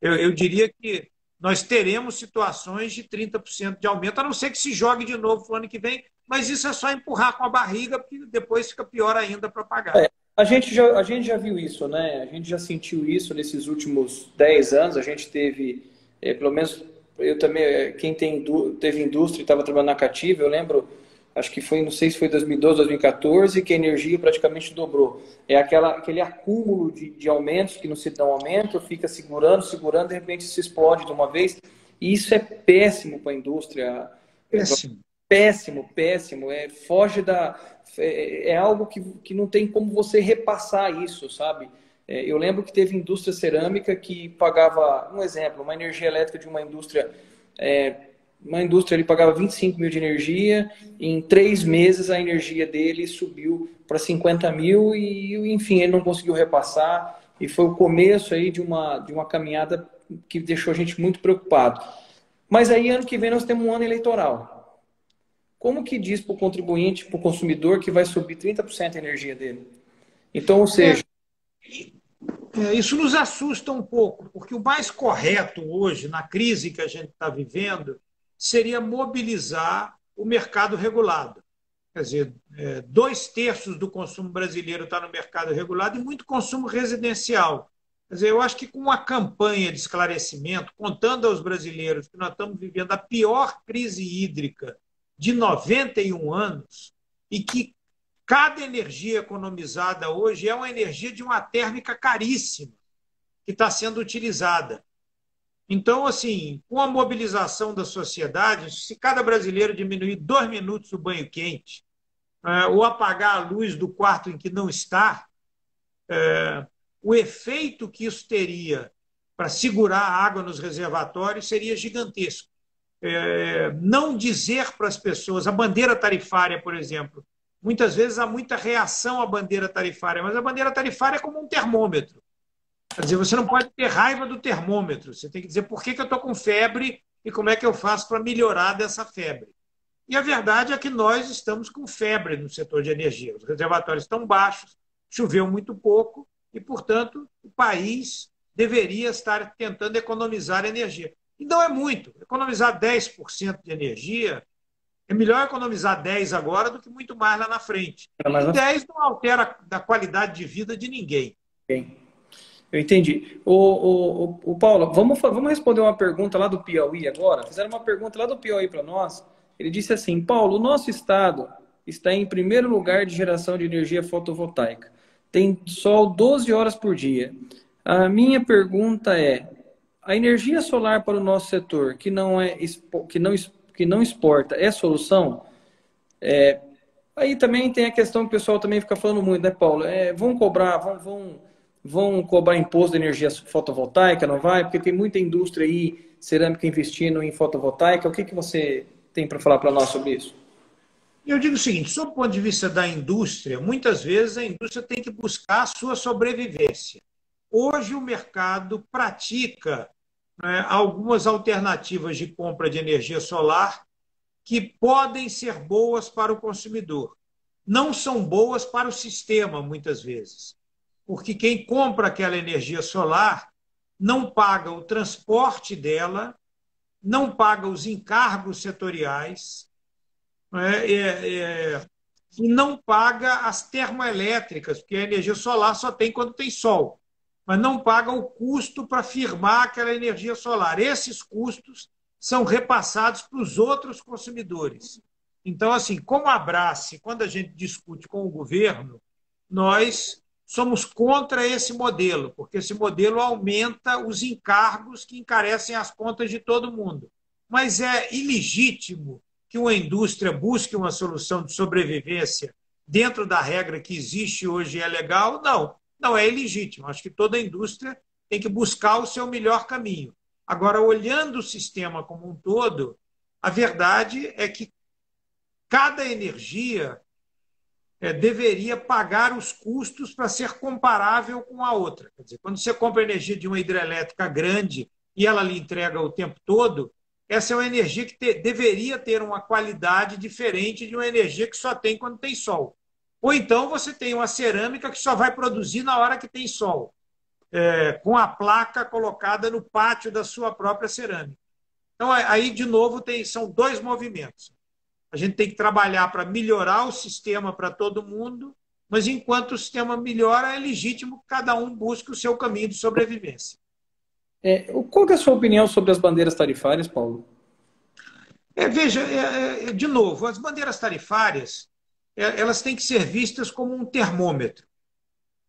Eu diria que nós teremos situações de 30% de aumento, a não ser que se jogue de novo para o ano que vem, mas isso é só empurrar com a barriga, porque depois fica pior ainda para pagar. A gente já viu isso, né? A gente já sentiu isso nesses últimos 10 anos. A gente teve, pelo menos eu também, quem teve indústria e estava trabalhando na Cativa, eu lembro, acho que foi, não sei se foi 2012, 2014, que a energia praticamente dobrou. É aquele acúmulo de aumentos que não se dá um aumento, fica segurando, de repente se explode de uma vez. E isso é péssimo para a indústria. Péssimo. Péssimo, péssimo. Foge da. É algo que não tem como você repassar isso, sabe? Eu lembro que teve indústria cerâmica que pagava, um exemplo, uma energia elétrica de uma indústria ele pagava 25 mil de energia, em 3 meses a energia dele subiu para 50 mil e, enfim, ele não conseguiu repassar e foi o começo aí de uma caminhada que deixou a gente muito preocupado. Mas aí, ano que vem, nós temos um ano eleitoral. Como que diz para o contribuinte, para o consumidor, que vai subir 30% a energia dele? Então, ou seja... Isso nos assusta um pouco, porque o mais correto hoje, na crise que a gente está vivendo, seria mobilizar o mercado regulado. Quer dizer, 2/3 do consumo brasileiro está no mercado regulado e muito consumo residencial. Quer dizer, eu acho que com uma campanha de esclarecimento, contando aos brasileiros que nós estamos vivendo a pior crise hídrica de 91 anos e que cada energia economizada hoje é uma energia de uma térmica caríssima que está sendo utilizada. Então, assim, com a mobilização da sociedade, se cada brasileiro diminuir 2 minutos o banho quente, ou apagar a luz do quarto em que não está, o efeito que isso teria para segurar a água nos reservatórios seria gigantesco. Não dizer para as pessoas, a bandeira tarifária, por exemplo, muitas vezes há muita reação à bandeira tarifária, mas a bandeira tarifária é como um termômetro. Quer dizer, você não pode ter raiva do termômetro, você tem que dizer por que eu estou com febre e como é que eu faço para melhorar dessa febre. E a verdade é que nós estamos com febre no setor de energia. Os reservatórios estão baixos, choveu muito pouco e, portanto, o país deveria estar tentando economizar energia. E não é muito. Economizar 10% de energia é melhor economizar 10 agora do que muito mais lá na frente. E 10 não altera a qualidade de vida de ninguém. Bem, eu entendi. O Paulo, vamos responder uma pergunta lá do Piauí agora. Fizeram uma pergunta lá do Piauí para nós. Ele disse assim: Paulo, o nosso estado está em primeiro lugar de geração de energia fotovoltaica. Tem sol 12 horas por dia. A minha pergunta é: a energia solar para o nosso setor, que não exporta, é solução? Aí também tem a questão que o pessoal também fica falando muito, né, Paulo? Vão cobrar imposto de energia fotovoltaica, não vai? Porque tem muita indústria aí, cerâmica, investindo em fotovoltaica. O que você tem para falar para nós sobre isso? Eu digo o seguinte, sob o ponto de vista da indústria, muitas vezes a indústria tem que buscar a sua sobrevivência. Hoje o mercado pratica algumas alternativas de compra de energia solar que podem ser boas para o consumidor. Não são boas para o sistema, muitas vezes, porque quem compra aquela energia solar não paga o transporte dela, não paga os encargos setoriais, e não paga as termoelétricas, porque a energia solar só tem quando tem sol, mas não paga o custo para firmar aquela energia solar. Esses custos são repassados para os outros consumidores. Então, assim, como a Brasce, quando a gente discute com o governo, nós somos contra esse modelo, porque esse modelo aumenta os encargos que encarecem as contas de todo mundo. Mas é ilegítimo que uma indústria busque uma solução de sobrevivência dentro da regra que existe hoje e é legal? Não é ilegítimo. Acho que toda indústria tem que buscar o seu melhor caminho. Agora, olhando o sistema como um todo, a verdade é que cada energia deveria pagar os custos para ser comparável com a outra. Quer dizer, quando você compra energia de uma hidrelétrica grande e ela lhe entrega o tempo todo, essa é uma energia que deveria ter uma qualidade diferente de uma energia que só tem quando tem sol. Ou então você tem uma cerâmica que só vai produzir na hora que tem sol, com a placa colocada no pátio da sua própria cerâmica. Então, aí, de novo, são dois movimentos. A gente tem que trabalhar para melhorar o sistema para todo mundo, mas enquanto o sistema melhora, é legítimo que cada um busque o seu caminho de sobrevivência. Qual que é a sua opinião sobre as bandeiras tarifárias, Paulo? Veja, de novo, as bandeiras tarifárias elas têm que ser vistas como um termômetro.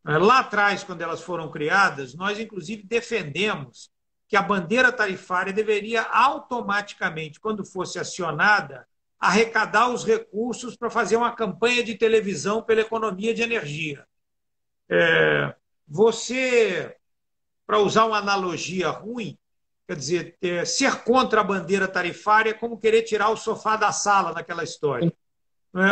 Lá atrás, quando elas foram criadas, nós, inclusive, defendemos que a bandeira tarifária deveria automaticamente, quando fosse acionada, arrecadar os recursos para fazer uma campanha de televisão pela economia de energia. Você, para usar uma analogia ruim, quer dizer, ser contra a bandeira tarifária é como querer tirar o sofá da sala naquela história.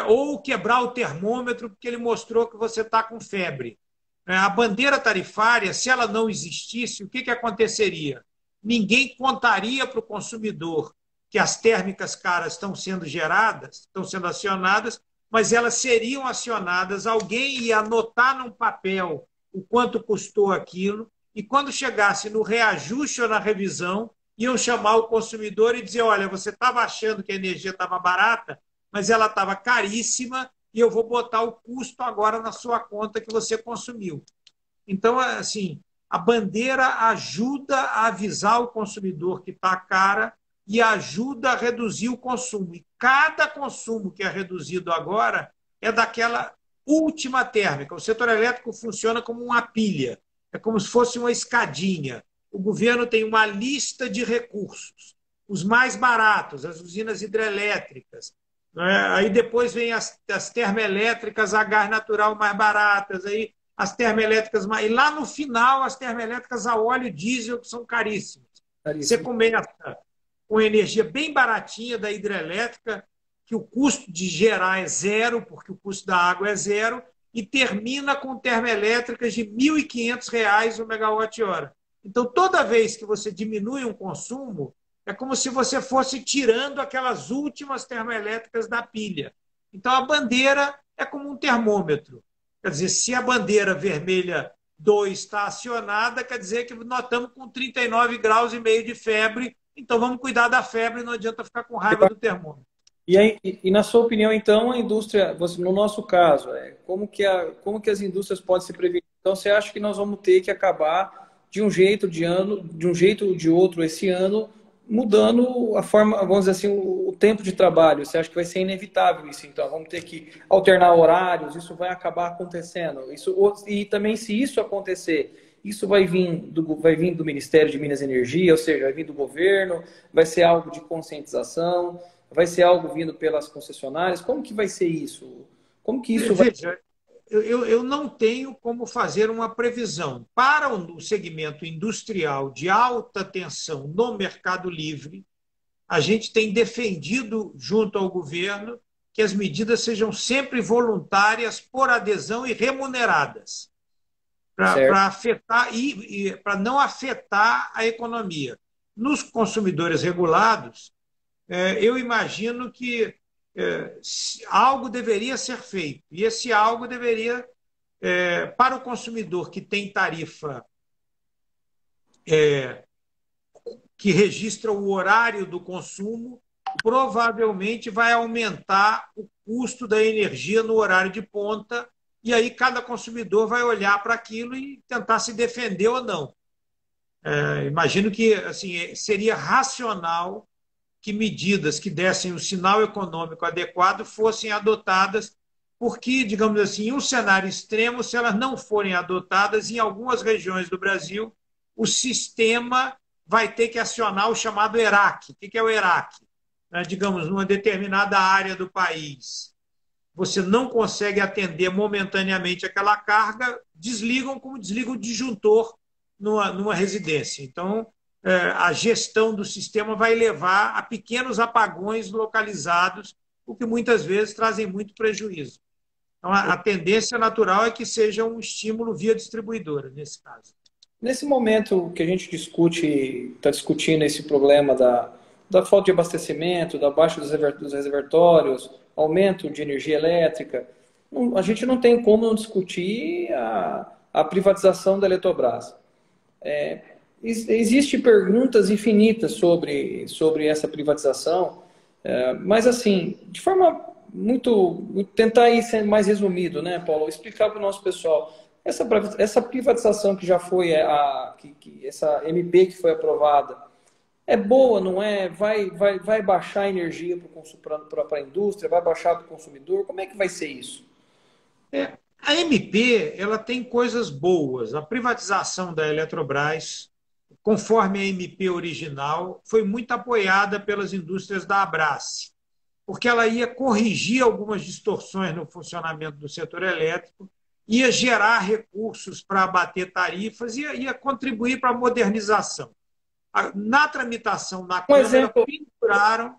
Ou quebrar o termômetro porque ele mostrou que você está com febre. A bandeira tarifária, se ela não existisse, o que aconteceria? Ninguém contaria para o consumidor que as térmicas caras estão sendo geradas, estão sendo acionadas, mas elas seriam acionadas, alguém ia anotar num papel o quanto custou aquilo, e quando chegasse no reajuste ou na revisão, iam chamar o consumidor e dizer, olha, você estava achando que a energia estava barata, mas ela estava caríssima e eu vou botar o custo agora na sua conta que você consumiu. Então, assim, a bandeira ajuda a avisar o consumidor que está cara e ajuda a reduzir o consumo. E cada consumo que é reduzido agora é daquela última térmica. O setor elétrico funciona como uma pilha, é como se fosse uma escadinha. O governo tem uma lista de recursos, os mais baratos, as usinas hidrelétricas. Aí depois vem as termoelétricas a gás natural mais baratas, aí as termoelétricas mais... E lá no final, as termoelétricas a óleo e diesel, que são caríssimas. Você começa com energia bem baratinha da hidrelétrica, que o custo de gerar é zero, porque o custo da água é zero, e termina com termoelétricas de R$ 1.500 o megawatt-hora. Então, toda vez que você diminui um consumo, é como se você fosse tirando aquelas últimas termoelétricas da pilha. Então, a bandeira é como um termômetro. Quer dizer, se a bandeira vermelha 2 está acionada, quer dizer que nós estamos com 39,5 graus de febre, então vamos cuidar da febre, não adianta ficar com raiva do termômetro. E na sua opinião, então, a indústria, no nosso caso, como que as indústrias podem se prevenir? Então, você acha que nós vamos ter que acabar de um jeito ou de outro esse ano, mudando a forma, vamos dizer assim, o tempo de trabalho? Você acha que vai ser inevitável isso? Então, vamos ter que alternar horários, isso vai acabar acontecendo. E também, se isso acontecer, isso vai vir do Ministério de Minas e Energia, ou seja, vai vir do governo, vai ser algo de conscientização, vai ser algo vindo pelas concessionárias? Como que vai ser isso? Como que isso vai... Eu não tenho como fazer uma previsão. Para o segmento industrial de alta tensão no Mercado Livre, a gente tem defendido, junto ao governo, que as medidas sejam sempre voluntárias, por adesão e remuneradas, para afetar para não afetar a economia. Nos consumidores regulados, eu imagino que algo deveria ser feito. E esse algo deveria, para o consumidor que tem tarifa que registra o horário do consumo, provavelmente vai aumentar o custo da energia no horário de ponta, e aí cada consumidor vai olhar para aquilo e tentar se defender ou não. Imagino que assim, seria racional que medidas que dessem o sinal econômico adequado fossem adotadas, porque, digamos assim, em um cenário extremo, se elas não forem adotadas, em algumas regiões do Brasil, o sistema vai ter que acionar o chamado ERAC. O que é o ERAC? Digamos, numa determinada área do país, você não consegue atender momentaneamente aquela carga, desligam como desliga o disjuntor numa residência. Então, a gestão do sistema vai levar a pequenos apagões localizados, o que muitas vezes trazem muito prejuízo. Então, a tendência natural é que seja um estímulo via distribuidora, nesse caso. Nesse momento que a gente está discutindo esse problema da falta de abastecimento, da baixa dos reservatórios, aumento de energia elétrica. A gente não tem como não discutir a privatização da Eletrobras. Existem perguntas infinitas sobre essa privatização, mas assim, de forma tentar ir ser mais resumido, né, Paulo? Explicar para o nosso pessoal. Essa privatização que já foi, essa MP que foi aprovada, é boa, não é? Vai baixar a energia para a indústria, vai baixar para o consumidor? Como é que vai ser isso? A MP ela tem coisas boas. A privatização da Eletrobras, conforme a MP original, foi muito apoiada pelas indústrias da Abrace, porque ela ia corrigir algumas distorções no funcionamento do setor elétrico, ia gerar recursos para abater tarifas e ia contribuir para a modernização. Na tramitação na Câmara, penduraram...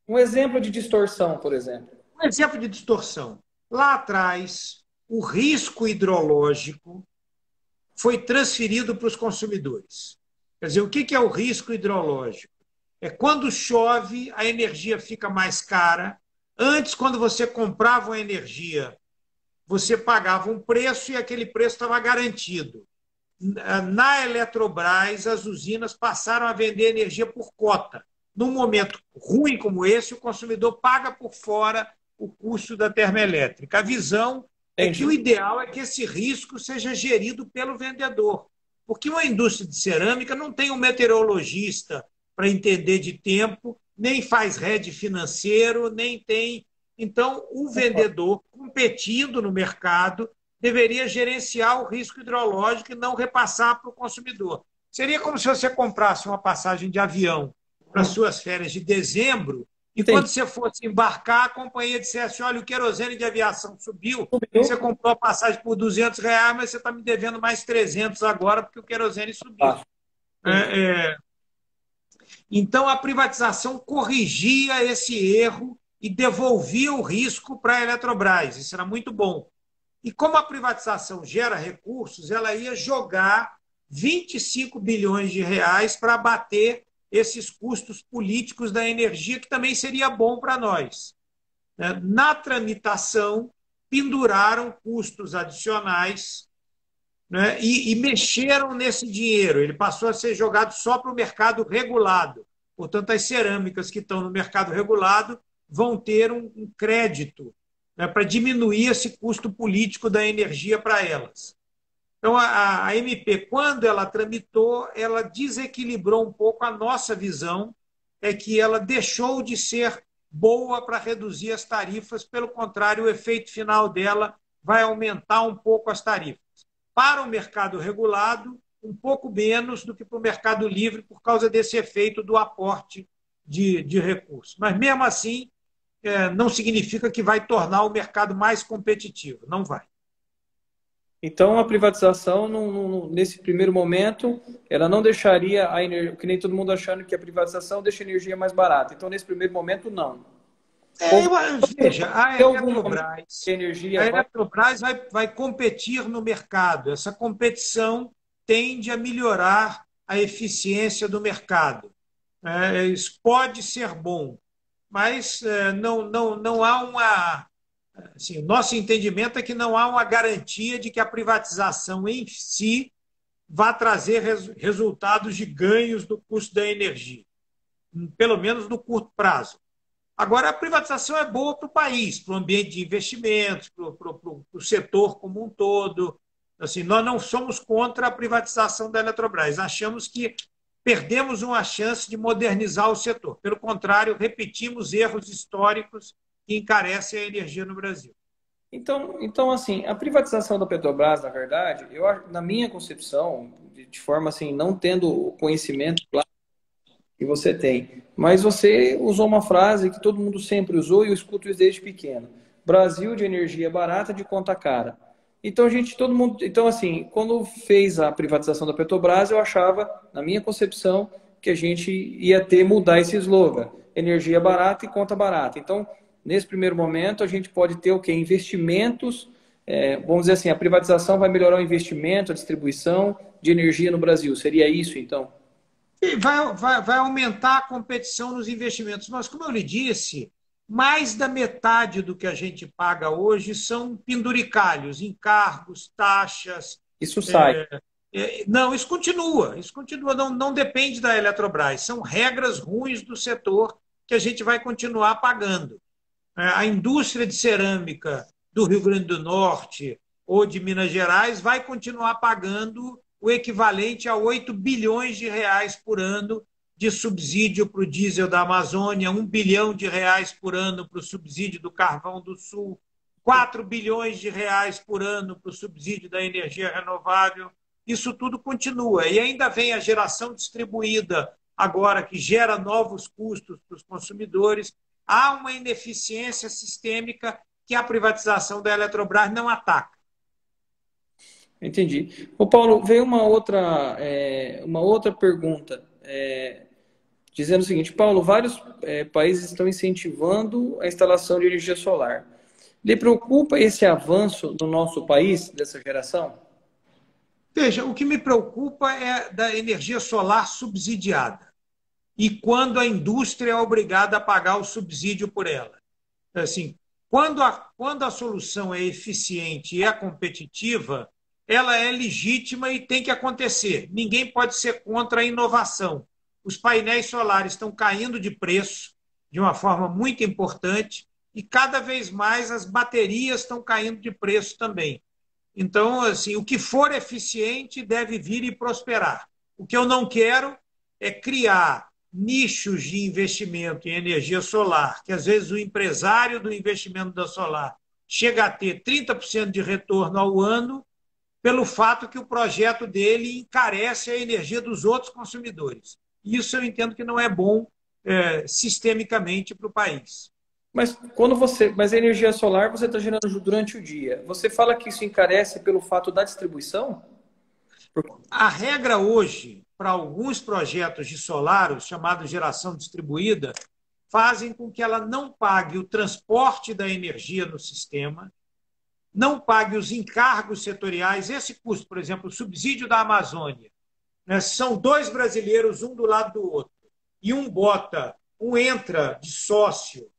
Um exemplo de distorção, por exemplo. Um exemplo de distorção. Lá atrás, o risco hidrológico foi transferido para os consumidores. Quer dizer, o que é o risco hidrológico? É quando chove, a energia fica mais cara. Antes, quando você comprava uma energia, você pagava um preço e aquele preço estava garantido. Na Eletrobras, as usinas passaram a vender energia por cota. Num momento ruim como esse, o consumidor paga por fora o custo da termoelétrica. A visão é que o ideal é que esse risco seja gerido pelo vendedor. Porque uma indústria de cerâmica não tem um meteorologista para entender de tempo, nem faz hedge financeiro, nem tem... Então, o vendedor, competindo no mercado, deveria gerenciar o risco hidrológico e não repassar para o consumidor. Seria como se você comprasse uma passagem de avião para suas férias de dezembro e quando você fosse embarcar, a companhia dissesse, olha, o querosene de aviação subiu, você comprou a passagem por R$200, mas você está me devendo mais 300 agora porque o querosene subiu. Então, a privatização corrigia esse erro e devolvia o risco para a Eletrobras. Isso era muito bom. E como a privatização gera recursos, ela ia jogar 25 bilhões de reais para abater esses custos políticos da energia, que também seria bom para nós. Na tramitação, penduraram custos adicionais, né, e mexeram nesse dinheiro. Ele passou a ser jogado só para o mercado regulado. Portanto, as cerâmicas que estão no mercado regulado vão ter um crédito, né, para diminuir esse custo político da energia para elas. Então, a MP, quando ela tramitou, ela desequilibrou um pouco a nossa visão, é que ela deixou de ser boa para reduzir as tarifas, pelo contrário, o efeito final dela vai aumentar um pouco as tarifas. Para o mercado regulado, um pouco menos do que para o mercado livre, por causa desse efeito do aporte de recursos. Mas, mesmo assim, não significa que vai tornar o mercado mais competitivo. Não vai. Então, a privatização, nesse primeiro momento, ela não deixaria a energia, que nem todo mundo achando que a privatização deixa a energia mais barata. Então, nesse primeiro momento, não. Veja, a Eletrobras vai competir no mercado. Essa competição tende a melhorar a eficiência do mercado. Isso pode ser bom, mas não há uma... Assim, o nosso entendimento é que não há uma garantia de que a privatização em si vá trazer resultados de ganhos do custo da energia, pelo menos no curto prazo. Agora, a privatização é boa para o país, para o ambiente de investimentos, para o setor como um todo. Assim, nós não somos contra a privatização da Eletrobras, achamos que perdemos uma chance de modernizar o setor. Pelo contrário, repetimos erros históricos que encarece a energia no Brasil. Então, assim, a privatização da Petrobras, na verdade, na minha concepção, de forma assim, não tendo o conhecimento claro que você tem, mas você usou uma frase que todo mundo sempre usou e eu escuto isso desde pequeno: Brasil de energia barata, de conta cara. Então, assim, quando fez a privatização da Petrobras, eu achava, na minha concepção, que a gente ia mudar esse slogan: energia barata e conta barata. Então, nesse primeiro momento, a gente pode ter o quê? Investimentos, vamos dizer assim, a privatização vai melhorar o investimento, a distribuição de energia no Brasil. Seria isso, então? E vai aumentar a competição nos investimentos. Mas, como eu lhe disse, mais da metade do que a gente paga hoje são penduricalhos, encargos, taxas. Isso sai. é, não, isso continua, não depende da Eletrobras. São regras ruins do setor que a gente vai continuar pagando. A indústria de cerâmica do Rio Grande do Norte ou de Minas Gerais vai continuar pagando o equivalente a 8 bilhões de reais por ano de subsídio para o diesel da Amazônia, 1 bilhão de reais por ano para o subsídio do carvão do Sul, 4 bilhões de reais por ano para o subsídio da energia renovável. Isso tudo continua. E ainda vem a geração distribuída agora, que gera novos custos para os consumidores. Há uma ineficiência sistêmica que a privatização da Eletrobras não ataca. Entendi. Ô Paulo, veio uma outra pergunta, dizendo o seguinte: Paulo, vários países estão incentivando a instalação de energia solar. Lhe preocupa esse avanço no nosso país, dessa geração? Veja, o que me preocupa é da energia solar subsidiada e quando a indústria é obrigada a pagar o subsídio por ela. Assim, quando a solução é eficiente e é competitiva, ela é legítima e tem que acontecer. Ninguém pode ser contra a inovação. Os painéis solares estão caindo de preço de uma forma muito importante e cada vez mais as baterias estão caindo de preço também. Então, assim, o que for eficiente deve vir e prosperar. O que eu não quero é criar nichos de investimento em energia solar, que às vezes o empresário do investimento da solar chega a ter 30% de retorno ao ano, pelo fato que o projeto dele encarece a energia dos outros consumidores. Isso eu entendo que não é bom sistemicamente para o país. Mas a energia solar você está gerando durante o dia. Você fala que isso encarece pelo fato da distribuição? A regra hoje, para alguns projetos de solar, os chamados geração distribuída, fazem com que ela não pague o transporte da energia no sistema, não pague os encargos setoriais. Esse custo, por exemplo, o subsídio da Amazônia, né, são dois brasileiros, um do lado do outro, e um entra de sócio,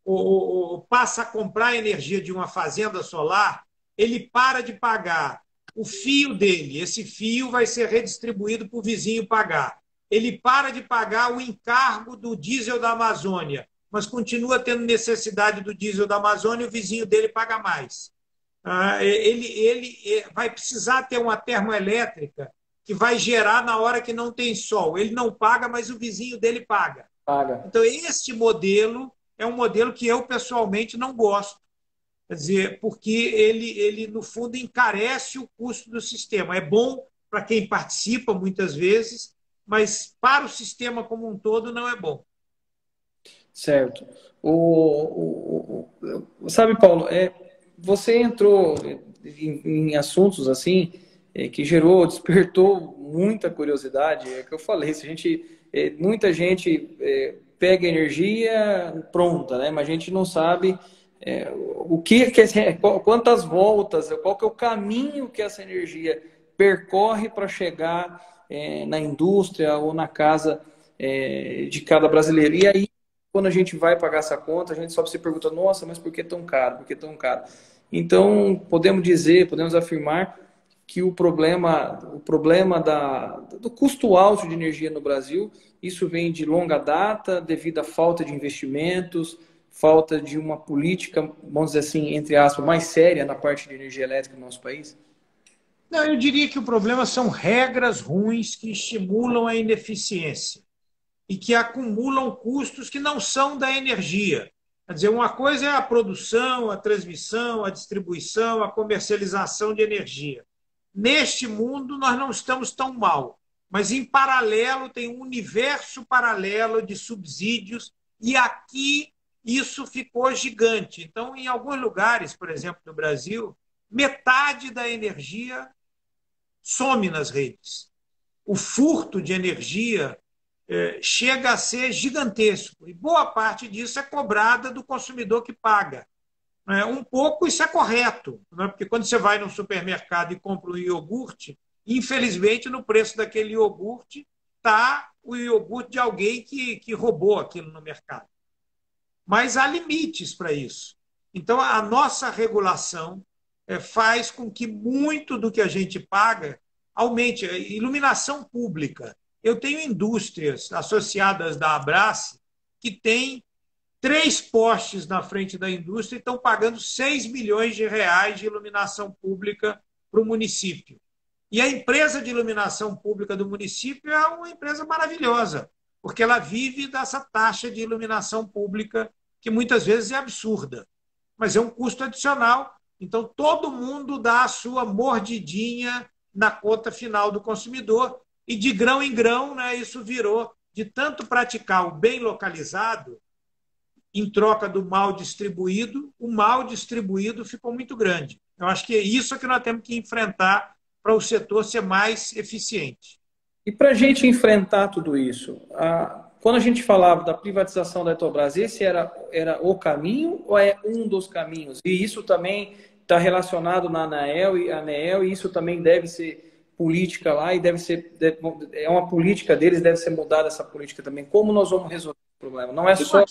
ou passa a comprar energia de uma fazenda solar, ele para de pagar o fio dele, esse fio vai ser redistribuído para o vizinho pagar. Ele para de pagar o encargo do diesel da Amazônia, mas continua tendo necessidade do diesel da Amazônia e o vizinho dele paga mais. Ele vai precisar ter uma termoelétrica que vai gerar na hora que não tem sol. Ele não paga, mas o vizinho dele paga. Então, esse modelo é um modelo que eu, pessoalmente, não gosto. Quer dizer, porque ele, no fundo, encarece o custo do sistema. É bom para quem participa, muitas vezes, mas para o sistema como um todo não é bom. Certo. Sabe, Paulo, você entrou em assuntos assim que despertou muita curiosidade. É o que eu falei, se a gente, muita gente pega energia pronta, né? Mas a gente não sabe quantas voltas, qual que é o caminho que essa energia percorre para chegar na indústria ou na casa de cada brasileiro. E aí, quando a gente vai pagar essa conta, a gente só se pergunta: nossa, mas por que tão caro? Por que tão caro? Então, podemos afirmar que o problema do custo alto de energia no Brasil, isso vem de longa data, devido à falta de investimentos, falta de uma política, vamos dizer assim, entre aspas, mais séria na parte de energia elétrica no nosso país? Não, eu diria que o problema são regras ruins que estimulam a ineficiência e que acumulam custos que não são da energia. Quer dizer, uma coisa é a produção, a transmissão, a distribuição, a comercialização de energia. Neste mundo, nós não estamos tão mal, mas em paralelo tem um universo paralelo de subsídios e aqui isso ficou gigante. Então, em alguns lugares, por exemplo, no Brasil, metade da energia some nas redes. O furto de energia chega a ser gigantesco e boa parte disso é cobrada do consumidor que paga. Um pouco isso é correto, porque quando você vai no supermercado e compra um iogurte, infelizmente no preço daquele iogurte está o iogurte de alguém que roubou aquilo no mercado. Mas há limites para isso. Então, a nossa regulação faz com que muito do que a gente paga aumente. Iluminação pública. Eu tenho indústrias associadas da Abrace que têm 3 postes na frente da indústria e estão pagando 6 milhões de reais de iluminação pública para o município. E a empresa de iluminação pública do município é uma empresa maravilhosa, porque ela vive dessa taxa de iluminação pública que muitas vezes é absurda, mas é um custo adicional. Então, todo mundo dá a sua mordidinha na conta final do consumidor e, de grão em grão, né, isso virou, de tanto praticar o bem localizado, em troca do mal distribuído, o mal distribuído ficou muito grande. Eu acho que é isso que nós temos que enfrentar para o setor ser mais eficiente. E para a gente enfrentar tudo isso, quando a gente falava da privatização da Eletrobras, esse era o caminho ou é um dos caminhos? E isso também está relacionado na ANEEL, e isso também deve ser política lá, e é uma política deles, deve ser mudada essa política também. Como nós vamos resolver o problema? Não é só...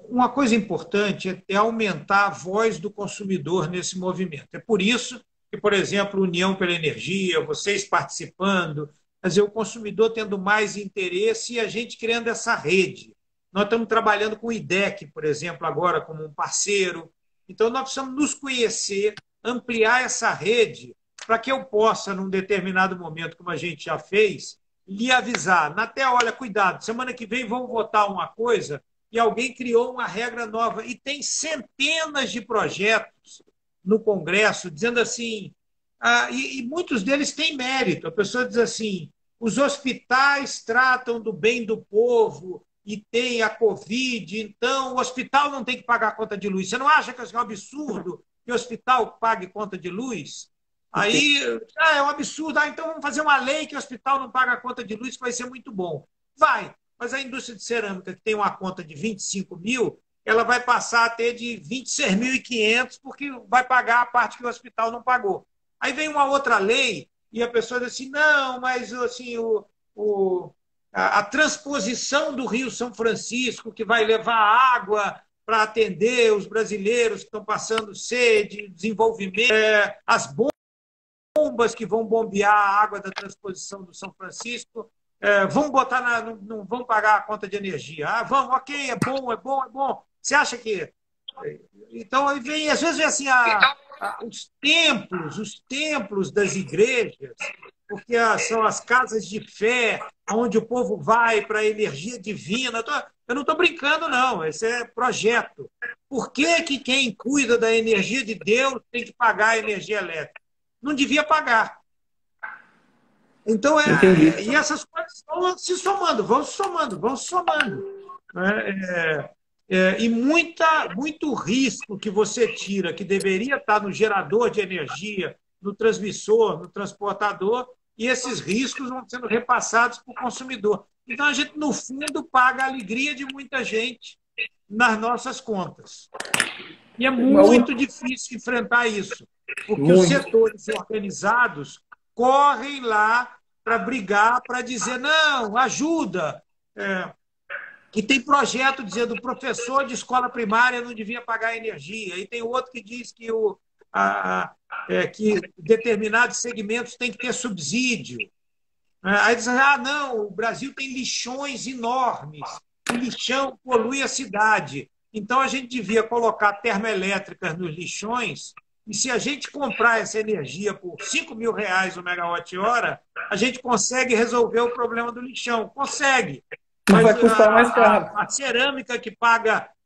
Uma coisa importante é aumentar a voz do consumidor nesse movimento. É por isso que, por exemplo, União pela Energia, vocês participando, quer dizer, o consumidor tendo mais interesse e a gente criando essa rede. Nós estamos trabalhando com o IDEC, por exemplo, agora como um parceiro. Então, nós precisamos nos conhecer, ampliar essa rede para que eu possa, num determinado momento, como a gente já fez, lhe avisar. Até, olha, cuidado, semana que vem vamos votar uma coisa e alguém criou uma regra nova. E tem centenas de projetos no Congresso dizendo assim, e muitos deles têm mérito. A pessoa diz assim, os hospitais tratam do bem do povo e tem a Covid, então o hospital não tem que pagar a conta de luz. Você não acha que é um absurdo que o hospital pague conta de luz? Aí, é um absurdo. Então vamos fazer uma lei que o hospital não paga a conta de luz, que vai ser muito bom. Vai, mas a indústria de cerâmica, que tem uma conta de 25 mil, ela vai passar a ter de 26.500, porque vai pagar a parte que o hospital não pagou. Aí vem uma outra lei e a pessoa diz assim, não, mas assim, a transposição do Rio São Francisco, que vai levar água para atender os brasileiros que estão passando sede, desenvolvimento, as bombas que vão bombear a água da transposição do São Francisco, vão botar não vão pagar a conta de energia. Vamos, ok, é bom, é bom, é bom. Você acha que... Então, às vezes vem assim, os templos das igrejas, porque são as casas de fé, onde o povo vai para a energia divina. Eu não estou brincando, não. Esse é projeto. Por que quem cuida da energia de Deus tem que pagar a energia elétrica? Não devia pagar. Então, e essas coisas vão se somando, vão se somando, vão se somando. E muito risco que você tira, que deveria estar no gerador de energia, no transmissor, no transportador, e esses riscos vão sendo repassados para o consumidor. Então, a gente, no fundo, paga a alegria de muita gente nas nossas contas. E é muito difícil enfrentar isso, porque os setores organizados correm lá para brigar, para dizer, não, ajuda. E tem projeto dizendo que o professor de escola primária não devia pagar energia. E tem outro que diz que, que determinados segmentos têm que ter subsídio. Aí dizem, não, o Brasil tem lixões enormes. O lixão polui a cidade. Então, a gente devia colocar termoelétricas nos lixões e se a gente comprar essa energia por R$5.000 o megawatt-hora, a gente consegue resolver o problema do lixão. Consegue. Mas vai custar mais caro. A cerâmica que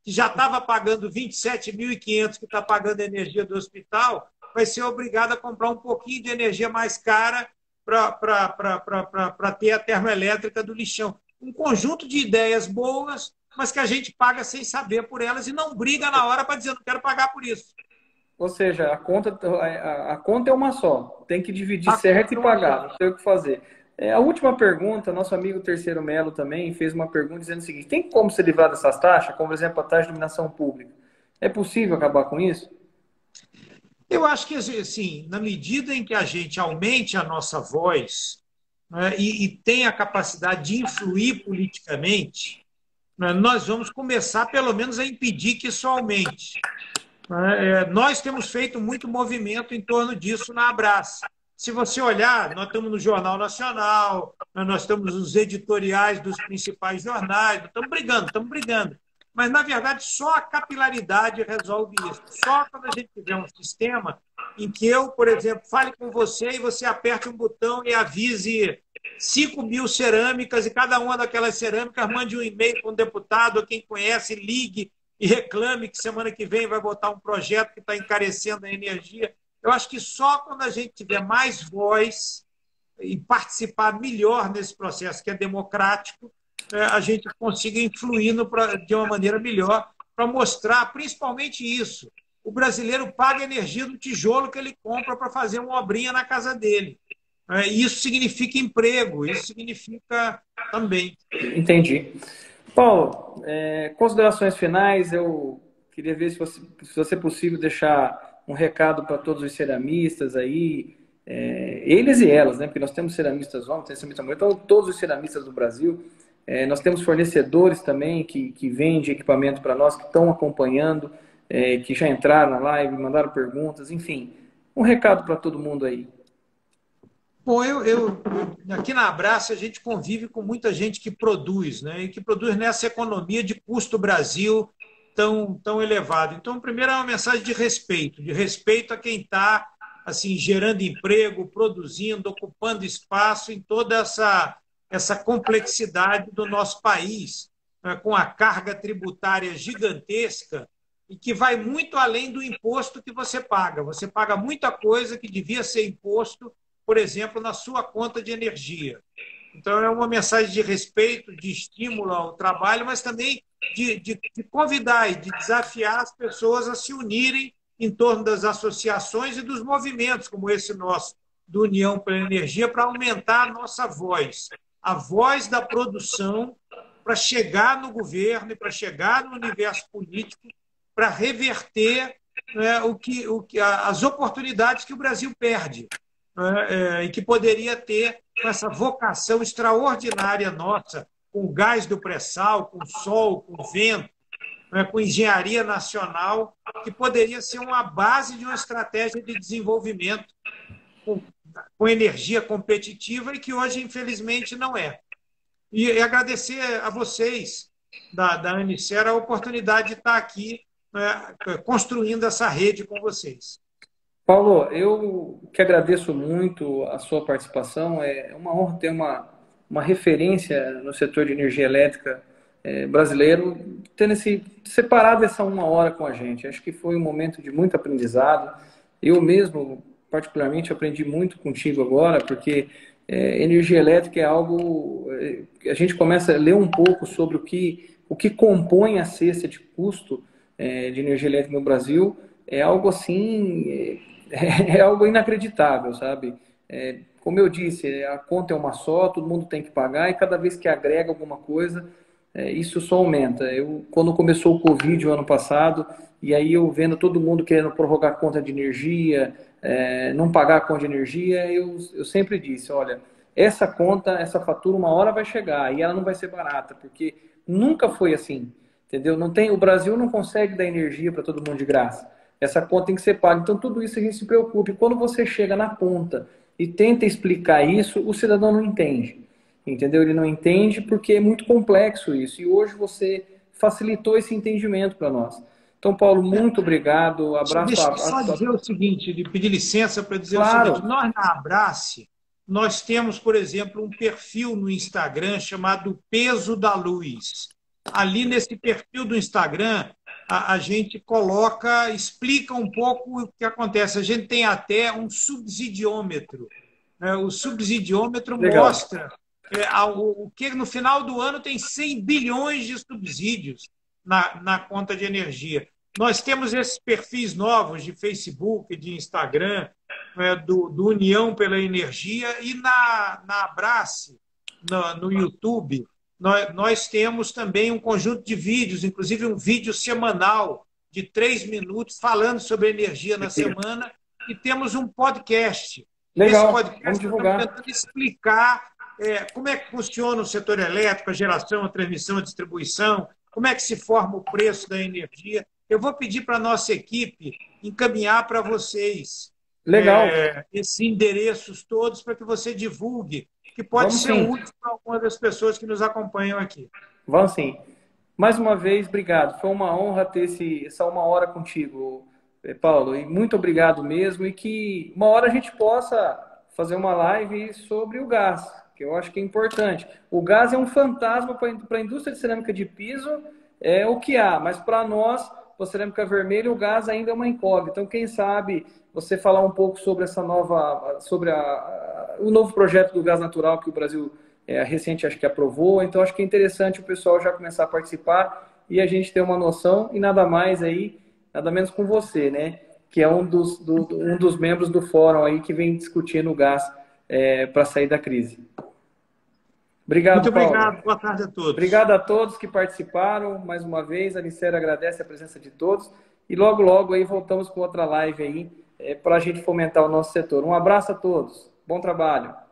já estava pagando 27.500, que está pagando a energia do hospital, vai ser obrigada a comprar um pouquinho de energia mais cara para ter a termoelétrica do lixão. Um conjunto de ideias boas, mas que a gente paga sem saber por elas e não briga na hora para dizer não quero pagar por isso. Ou seja, a conta é uma só. Tem que dividir certo e pagar. Não tem o que fazer. A última pergunta, nosso amigo Terceiro Melo também fez uma pergunta dizendo o seguinte: tem como se livrar dessas taxas, como por exemplo a taxa de iluminação pública? É possível acabar com isso? Eu acho que, assim, na medida em que a gente aumente a nossa voz, e tem a capacidade de influir politicamente, nós vamos começar, pelo menos, a impedir que isso aumente. Nós temos feito muito movimento em torno disso na Abrace. Se você olhar, nós estamos no Jornal Nacional, nós estamos nos editoriais dos principais jornais, estamos brigando. Mas, na verdade, só a capilaridade resolve isso. Só quando a gente tiver um sistema em que eu, por exemplo, fale com você e você aperte um botão e avise 5.000 cerâmicas e cada uma daquelas cerâmicas mande um e-mail para um deputado ou quem conhece, ligue e reclame que semana que vem vai botar um projeto que está encarecendo a energia. Eu acho que só quando a gente tiver mais voz e participar melhor nesse processo que é democrático, a gente consiga influir de uma maneira melhor para mostrar principalmente isso. O brasileiro paga a energia do tijolo que ele compra para fazer uma obrinha na casa dele. Isso significa emprego, isso significa também. Entendi. Paulo, considerações finais, eu queria ver se fosse possível deixar um recado para todos os ceramistas aí, eles e elas, né? Porque nós temos ceramistas homens, temos ceramistas mulheres, então todos os ceramistas do Brasil. Nós temos fornecedores também que vendem equipamento para nós, que estão acompanhando, que já entraram na live, mandaram perguntas, enfim. Um recado para todo mundo aí. Bom, aqui na Abrace a gente convive com muita gente que produz, né? E que produz nessa economia de custo Brasil tão elevado. Então, primeiro é uma mensagem de respeito a quem está assim, gerando emprego, produzindo, ocupando espaço em toda essa complexidade do nosso país, né? Com a carga tributária gigantesca e que vai muito além do imposto que você paga. Você paga muita coisa que devia ser imposto, por exemplo, na sua conta de energia. Então, é uma mensagem de respeito, de estímulo ao trabalho, mas também de convidar e de desafiar as pessoas a se unirem em torno das associações e dos movimentos, como esse nosso, do União pela Energia, para aumentar a nossa voz, a voz da produção, para chegar no governo e para chegar no universo político, para reverter, né, as oportunidades que o Brasil perde. E que poderia ter com essa vocação extraordinária nossa, com o gás do pré-sal, com o sol, com o vento, com engenharia nacional, que poderia ser uma base de uma estratégia de desenvolvimento com energia competitiva e que hoje, infelizmente, não é. E agradecer a vocês, da Anicer, a oportunidade de estar aqui construindo essa rede com vocês. Paulo, eu que agradeço muito a sua participação. É uma honra ter uma referência no setor de energia elétrica brasileiro, tendo separado essa 1 hora com a gente. Acho que foi um momento de muito aprendizado. Eu mesmo, particularmente, aprendi muito contigo agora, porque energia elétrica é algo... A gente começa a ler um pouco sobre o que compõe a cesta de custo de energia elétrica no Brasil. É algo assim... É algo inacreditável, sabe? Como eu disse, a conta é uma só, todo mundo tem que pagar, e cada vez que agrega alguma coisa, isso só aumenta. Quando começou o Covid o ano passado, e aí eu vendo todo mundo querendo prorrogar a conta de energia, não pagar a conta de energia, eu sempre disse, olha, essa conta, essa fatura, uma hora vai chegar, e ela não vai ser barata, porque nunca foi assim, entendeu? O Brasil não consegue dar energia para todo mundo de graça. Essa conta tem que ser paga. Então, tudo isso a gente se preocupa. E quando você chega na ponta e tenta explicar isso, o cidadão não entende. Entendeu? Ele não entende porque é muito complexo isso. E hoje você facilitou esse entendimento para nós. Então, Paulo, muito obrigado. Abraço. Deixa eu só dizer o seguinte, de pedir licença para dizer claro. O seguinte. Nós, na Abrace, nós temos, por exemplo, um perfil no Instagram chamado Peso da Luz. Ali, nesse perfil do Instagram, a gente explica um pouco o que acontece. A gente tem até um subsidiômetro. O subsidiômetro Legal. mostra o que no final do ano tem 100 bilhões de subsídios na conta de energia. Nós temos esses perfis novos de Facebook, de Instagram, do União pela Energia, e na Abrace, no YouTube, nós temos também um conjunto de vídeos, inclusive um vídeo semanal de 3 minutos falando sobre energia na semana, e temos um podcast. Legal, Esse podcast vamos divulgar. está tentando explicar como é que funciona o setor elétrico, a geração, a transmissão, a distribuição, como é que se forma o preço da energia. Eu vou pedir para a nossa equipe encaminhar para vocês Legal. esses endereços todos para que você divulgue, que pode Vamos ser sim. útil para algumas das pessoas que nos acompanham aqui. Vamos sim. Mais uma vez, obrigado. Foi uma honra ter essa 1 hora contigo, Paulo. E muito obrigado mesmo. E que uma hora a gente possa fazer uma live sobre o gás, que eu acho que é importante. O gás é um fantasma para a indústria de cerâmica de piso, é o que há. Mas para nós, para cerâmica vermelha, o gás ainda é uma incógnita. Então, quem sabe você falar um pouco sobre essa nova, sobre o novo projeto do gás natural que o Brasil recente acho que aprovou, então acho que é interessante o pessoal já começar a participar e a gente ter uma noção, e nada mais aí, nada menos com você, né? Que é um dos membros do fórum aí que vem discutindo o gás para sair da crise. Obrigado, Muito Paulo. obrigado, boa tarde a todos. Obrigado a todos que participaram, mais uma vez, a Nicera agradece a presença de todos, e logo, logo aí voltamos com outra live aí, para a gente fomentar o nosso setor. Um abraço a todos, bom trabalho.